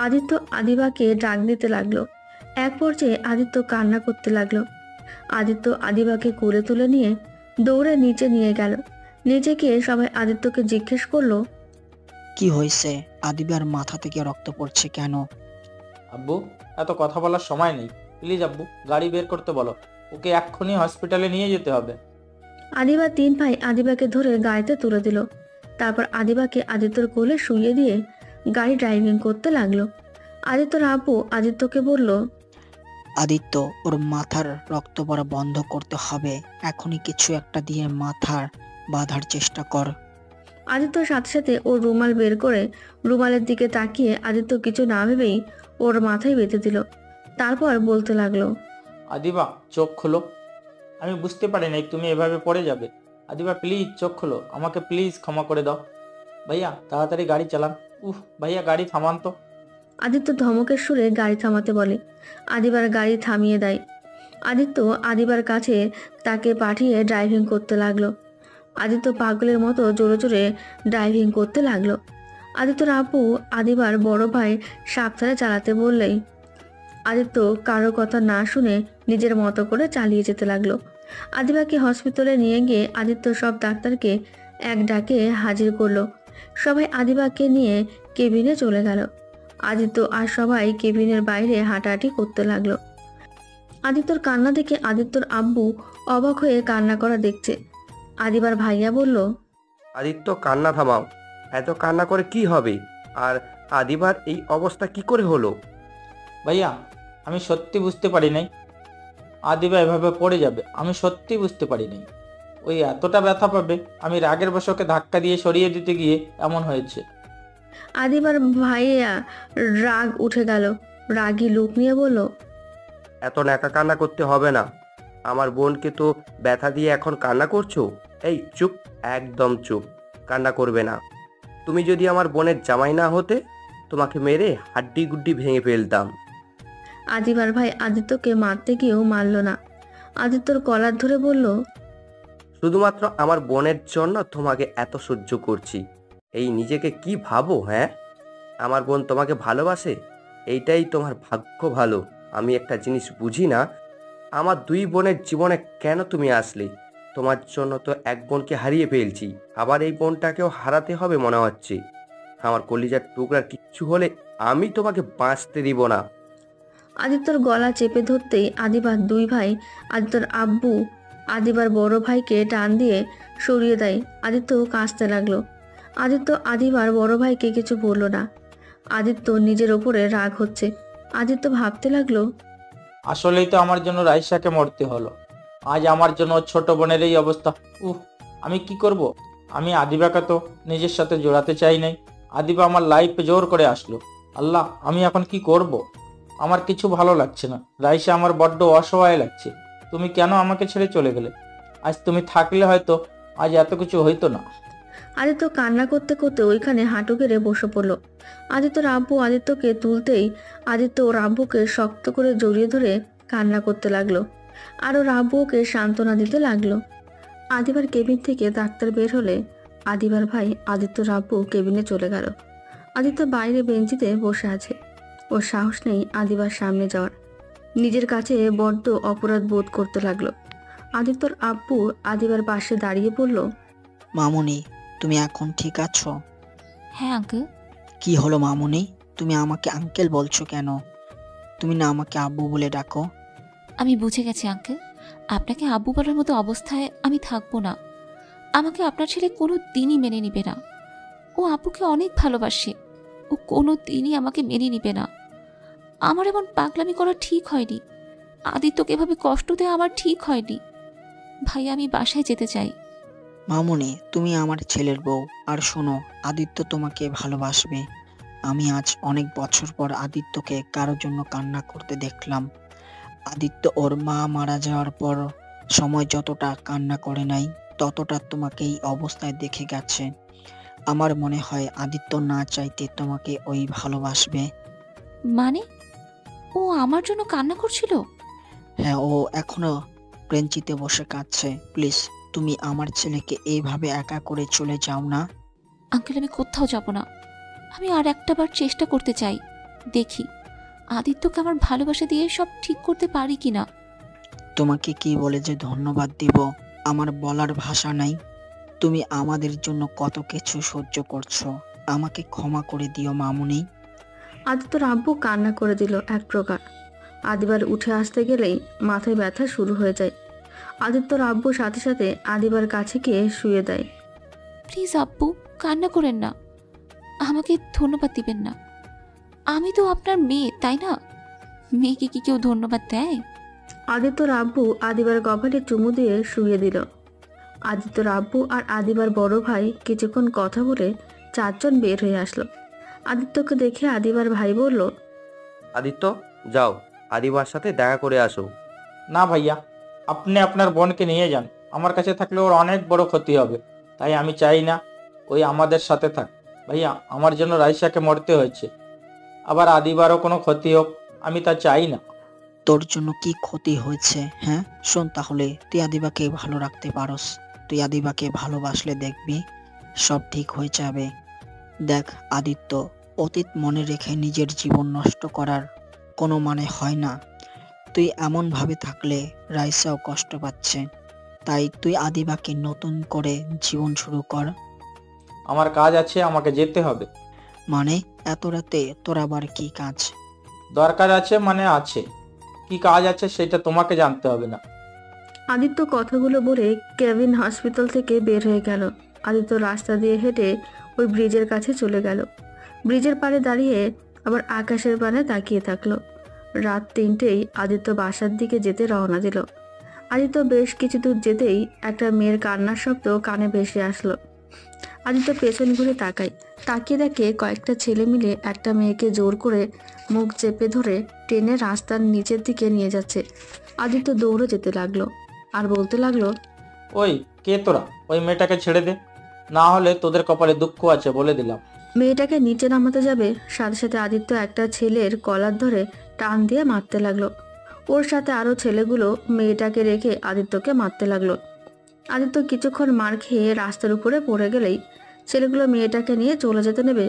আদিত্য আদিবাকে ডাক দিতে লাগলো। এক পর্যায়ে আদিত্য কান্না করতে লাগলো। আদিত্য আদিবাকে কোলে তুলে নিয়ে দৌড়ে নিচে নিয়ে গেল। নিচে গিয়ে সবাই আদিত্যকে জিজ্ঞেস করলো, কি হয়েছে? আদিবার মাথা থেকে রক্ত পড়ছে কেন? আব্বু, এত কথা বলার সময় নেই। প্লিজ আব্বু, গাড়ি বের করতে বলো। ওকে এক্ষুনি হসপিটালে নিয়ে যেতে হবে। আদিবার 3 ভাই আদিবাকে ধরে গাড়িতে তুলে দিল। তারপর আদিবাকে আদিত্যর কোলে শুইয়ে দিয়ে গাড়ি ড্রাইভিং করতে লাগলো। আদিত্যর আব্বু আদিত্যকে বলল, আদিত্য, ওর মাথার রক্ত পড়া বন্ধ করতে হবে। এখনই কিছু একটা দিয়ে মাথার বাঁধার চেষ্টা কর। আদিত্যর সাথে সাথে ওর রুমাল বের করে রুমালের দিকে তাকিয়ে আদিত্য কিছু না ভেবেই ওর মাথায় বেঁধে দিল। তারপর বলতে লাগলো, আদিবা, চোখ খোলো। আমি বুঝতে পারি নাই তুমি এভাবে পড়ে যাবে। আদিবা, প্লিজ চোখ খোলো। আমাকে প্লিজ ক্ষমা করে দাও। ভাইয়া, তাড়াতাড়ি গাড়ি চালান। ভাইয়া, গাড়ি থামান তো। আদিত্য ধমকের সুরে গাড়ি থামাতে বলে। আদিবার গাড়ি থামিয়ে দেয়। আদিত্য আদিবার কাছে তাকে পাঠিয়ে ড্রাইভিং করতে লাগলো। আদিত্য পাগলের মতো জোরে জোরে ড্রাইভিং করতে লাগলো। আদিত্যর আব্বু আদিবার বড় ভাই সাবধানে চালাতে বললেই আদিত্য কারো কথা না শুনে নিজের মতো করে চালিয়ে যেতে লাগলো। আদিবাকে হসপিটালে নিয়ে গিয়ে আদিত্য সব ডাক্তারকে এক ডাকে হাজির করলো। সবাই আদিবাকে নিয়ে কেবিনে চলে গেল। আদিত্য আর সবাই কেবিনের বাইরে হাঁটাহাঁটি করতে লাগলো। আদিত্যর কান্না দেখে আদিত্যর আব্বু অবাক হয়ে কান্না করা দেখছে। আদিবার ভাইয়া বলল, আদিত্য, কান্না থামাও। এত কান্না করে কি হবে? আর আদিবার এই অবস্থা কি করে হলো? ভাইয়া, আমি সত্যি বুঝতে পারি নাই আদিবা এভাবে পড়ে যাবে। আমি সত্যি বুঝতে পারি নাই। ওই এতটা ব্যথা পাবে, আমি রাগের বশকে ধাক্কা দিয়ে সরিয়ে দিতে গিয়ে এমন হয়েছে। আদিবার ভাইয়া রাগ উঠে গেল। রাগী লুক নিয়ে বলল, এত ন্যাকা কান্না করতে হবে না। আমার বোনকে তো ব্যথা দিয়ে এখন কান্না করছো। এই চুপ, একদম চুপ, কান্না করবে না। তুমি যদি আমার বোনের জামাই না হতে, তোমাকে মেরে হাড্ডি গুড্ডি ভেঙে ফেলতাম। আদিবার ভাই আদিত্যকে মারতে গিয়েও মারল না। আদিত্যর কলার ধরে বলল, শুধুমাত্র আমার বোনের জন্য তোমাকে এত সহ্য করছি। এই নিজেকে কি ভাবো? হ্যাঁ, আমার বোন তোমাকে ভালোবাসে, এইটাই তোমার ভাগ্য ভালো। আমি একটা জিনিস বুঝি না, আমার 2 বোনের জীবনে কেন তুমি আসলে? তোমার জন্য তো এক বোনকে হারিয়ে ফেলছি, আবার এই বোনটাকেও হারাতে হবে মনে হচ্ছে। আমার কলিজার টুকরার কিচ্ছু হলে আমি তোমাকে বাঁচতে দিব না। আদিত্যর গলা চেপে ধরতেই আদিবার 2 ভাই আদিত্যর আব্বু আদিবার বড় ভাইকে টান দিয়ে সরিয়ে দেয়। আদিত্য কাঁদতে লাগলো। আদিত্য আদিবার বড় ভাইকে কিছু বলল না। আদিত্য নিজের ওপরে রাগ হচ্ছে। আদিত্য ভাবতে লাগলো, আসলেই তো আমার জন্য রাইসাকে মরতে হলো। আজ আমার জন্য ওর ছোট বোনের এই অবস্থা। আমি কি করব? আমি আদিবাকে তো নিজের সাথে জোড়াতে চাই নাই। আদিবা আমার লাইফে জোর করে আসলো। আল্লাহ, আমি এখন কি করব? আমার কিছু ভালো লাগছে না। রাইসা, আমার বড্ড অসহায় লাগছে। তুমি কেন আমাকে ছেড়ে চলে গেলে? আজ তুমি থাকলে হয়তো আজ এত কিছু হইতো না। আদিত্য কান্না করতে করতে ওইখানে হাঁটু গেড়ে বসে পড়ল। আদিত্যর আব্বু আদিত্যকে তুলতেই আদিত্য ওর আব্বুকে শক্ত করে জড়িয়ে ধরে কান্না করতে লাগলো, আর ওর আব্বু ওকে সান্ত্বনা দিতে লাগলো। আদিবার কেবিন থেকে ডাক্তার বের হলে আদিবার ভাই আদিত্যর আব্বু কেবিনে চলে গেল। আদিত্য বাইরে বেঞ্চিতে বসে আছে। ওর সাহস নেই আদিবার সামনে যাওয়ার। নিজের কাছে বড্ড অপরাধ বোধ করতে লাগলো। আদিত্যর আব্বু আদিবার পাশে দাঁড়িয়ে বলল, মামুনি, তুমি এখন ঠিক আছো? হ্যাঁ আঙ্কেল। কি হলো মামুনি, তুমি আমাকে আঙ্কেল বলছো কেন? তুমি না আমাকে আব্বু বলে ডাকো? আমি বুঝে গেছি আঙ্কেল, আপনাকে আব্বু বলার মতো অবস্থায় আমি থাকবো না। আমাকে আপনার ছেলে কোনো দিনই মেনে নিবে না। ও আব্বুকে অনেক ভালোবাসে। ও কোনো দিনই আমাকে মেনে নিবে না। আমার এমন পাগলামি করা ঠিক হয়নি। আদিত্যকে এভাবে কষ্ট দেওয়া আমার ঠিক হয়নি। ভাই, আমি বাসায় যেতে চাই। মামুনি, তুমি আমার ছেলের বউ, আর শোনো, আদিত্য তোমাকে ভালোবাসবে। আমি আজ অনেক বছর পর আদিত্যকে কারোর জন্য কান্না করতে দেখলাম। আদিত্য ওর মা মারা যাওয়ার পর সময় যতটা কান্না করে নাই, ততটা তোমাকে এই অবস্থায় দেখে গেছে। আমার মনে হয় আদিত্য না চাইতে তোমাকে ওই ভালোবাসবে। মানে ও আমার জন্য কান্না করছিল? হ্যাঁ, ও এখনো বেঞ্চিতে বসে কাঁদছে। প্লিজ, তুমি আমার ছেলেকে এইভাবে একা করে চলে যাও না। আঙ্কেল, আমি কোথাও যাব না। আমি আর একটা বার চেষ্টা করতে চাই, দেখি আদিত্যকে আমার ভালোবাসা দিয়ে সব ঠিক করতে পারি কিনা। তোমাকে কি বলে যে ধন্যবাদ দিব, আমার বলার ভাষা নাই। তুমি আমাদের জন্য কত কিছু সহ্য করছো, আমাকে ক্ষমা করে দিও মামুনি। আদিত্যর আব্বু কান্না করে দিল এক প্রকার। আদিবার উঠে আসতে গেলেই মাথায় ব্যথা শুরু হয়ে যায়। আদিত্যর আব্বু সাথে সাথে আদিবার কাছে গিয়ে শুয়ে দেয়। প্লিজ আব্বু, কান্না করেন না। আমাকে ধন্যবাদ দিবেন না। আমি তো আপনার মেয়ে, তাই না? মেয়েকে কি কেউ ধন্যবাদ দেয়? আদিত্যর আব্বু আদিবার কপালে চুমু দিয়ে শুয়ে দিল। আদিত্যর আব্বু আর আদিবার বড় ভাই কিছুক্ষণ কথা বলে চারজন বের হয়ে আসলো। আদিত্যকে দেখে আদিবার ভাই বলল, আদিত্য, যাও আদিবার সাথে দেখা করে আসো। না ভাইয়া, আপনি আপনার বোনকে নিয়ে যান। আমার কাছে থাকলে ওর অনেক বড় ক্ষতি হবে। তাই আমি চাই না ওই আমাদের সাথে থাক। ভাইয়া, আমার জন্য রাইসাকে মরতে হয়েছে, আবার আদিবারও কোনো ক্ষতি হোক, আমি তা চাই না। তোর জন্য কি ক্ষতি হয়েছে? হ্যাঁ, শোন, তাহলে তুই আদিবাকে ভালো রাখতে পারস। তুই আদিবাকে ভালোবাসলে দেখবি সব ঠিক হয়ে যাবে। দেখ আদিত্য, অতীত মনে রেখে নিজের জীবন নষ্ট করার কোনো মানে হয় না। তুই এমন ভাবে থাকলে রাইসাও কষ্ট পাচ্ছে। তাই তুই আদিবাকে নতুন করে জীবন শুরু কর। আমার কাজ আছে, আমাকে যেতে হবে। মানে এত রাতে তোর আবার কি কাজ? দরকার আছে মানে আছে, কি কাজ আছে সেটা তোমাকে জানতে হবে না। আদিত্য কথাগুলো বলে কেভিন হসপিটাল থেকে বের হয়ে গেল। আদিত্য রাস্তা দিয়ে হেঁটে ওই ব্রিজের কাছে চলে গেল। ব্রিজের পাড়ে দাঁড়িয়ে আবার আকাশের পানে তাকিয়ে থাকলো। রাত 3টেই আদিত্য বাসার দিকে যেতে রওনা দিল। আদিত্য বেশ কিছু দূর যেতেই একটা মেয়ের কান্নার শব্দ কানে ভেসে আসলো। আদিত্য পেছন ঘুরে তাকিয়ে দেখে কয়েকটা ছেলে মিলে একটা মেয়েকে জোর করে মুখ চেপে ধরে টেনে রাস্তার নিচের দিকে নিয়ে যাচ্ছে। আদিত্য দৌড়ে যেতে লাগলো আর বলতে লাগলো, ওই কে তোরা? ওই মেয়েটাকে ছেড়ে দে, না হলে তোদের কপালে দুঃখ আছে বলে দিলাম। মেয়েটাকে নিচে নামাতে যাবে, সাথে সাথে আদিত্য একটা ছেলের কলার ধরে টান দিয়ে মারতে লাগলো। ওর সাথে আরো ছেলেগুলো মেয়েটাকে রেখে আদিত্যকে মারতে লাগলো। আদিত্য কিছুক্ষণ মার খেয়ে রাস্তার উপরে পড়ে গেলেই ছেলেগুলো মেয়েটাকে নিয়ে চলে যেতে নেবে,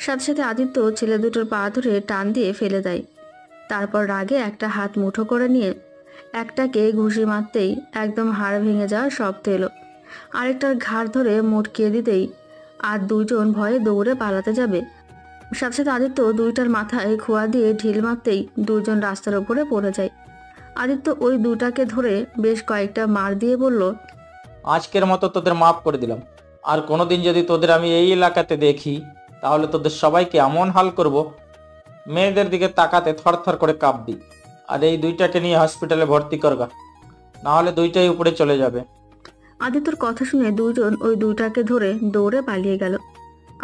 সাথে সাথে আদিত্য ছেলে দুটোর পা ধরে টান দিয়ে ফেলে দেয়। তারপর রাগে একটা হাত মুঠো করে নিয়ে একটাকে ঘুষি মারতেই একদম হাড় ভেঙে যাওয়ার শব্দ এলো। আরেকটার ঘাড় ধরে মটকিয়ে দিতেই আর দুইজন ভয়ে দৌড়ে পালাতে যাবে। সাথে সাথে আদিত্য দুইটার মাথায় খোয়া দিয়ে ঢিল মারতেই দুজন রাস্তার উপরে পড়ে যায়। আদিত্য ওই দুটাকে ধরে বেশ কয়েকটা মার দিয়ে বলল, আজকের মতো তোদের মাফ করে দিলাম। আর কোনোদিন যদি তোদের আমি এই এলাকাতে দেখি, তাহলে তোদের সবাইকে এমন হাল করব, মেয়েদের দিকে তাকাতে থরথর করে কাঁপবি। আর এই দুইটাকে নিয়ে হসপিটালে ভর্তি করবা, না হলে দুইটাই উপরে চলে যাবে। আদিত্যর কথা শুনে দুইজন ওই দুইটাকে ধরে দৌড়ে পালিয়ে গেল।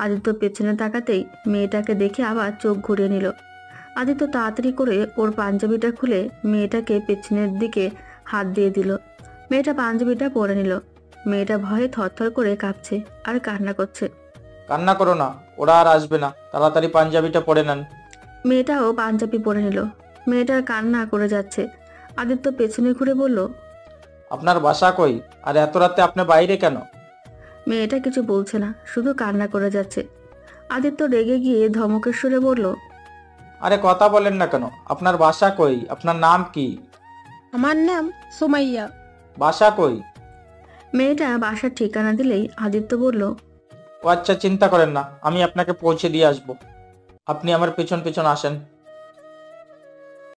আদিত্য পেছনে তাকাতেই মেয়েটাকে দেখে আবার চোখ ঘুরিয়ে নিল। আদিত্য তাড়াতাড়ি করে ওর পাঞ্জাবিটা খুলে মেয়েটাকে পেছনের দিকে হাত দিয়ে দিল। মেয়েটা পাঞ্জাবিটা পরে নিল। মেয়েটা ভয়ে থরথর করে কাঁপছে আর কান্না করছে। কান্না করো না, ওরা আর আসবে না, তাড়াতাড়ি পাঞ্জাবিটা পরে নেন। মেয়েটাও পাঞ্জাবি পরে নিল। মেয়েটার কান্না করে যাচ্ছে। আদিত্য পেছনে ঘুরে বলল, আপনার বাসা কই, আর এত রাতে আপনি বাইরে কেন? মেয়েটা কিছু বলছে না, শুধু কান্না করে যাচ্ছে। আদিত্য রেগে গিয়ে ধমকের সুরে বলল, আরে কথা বলেন না কেন? আপনার বাসা কই, আপনার নাম কি? আমার নাম সুমাইয়া। বাসা কই? মেয়েটা বাসার ঠিকানা দিলেই আদিত্য বলল, ও আচ্ছা, চিন্তা করেন না, আমি আপনাকে পৌঁছে দিয়ে আসবো। আপনি আমার পেছন পেছন আসেন।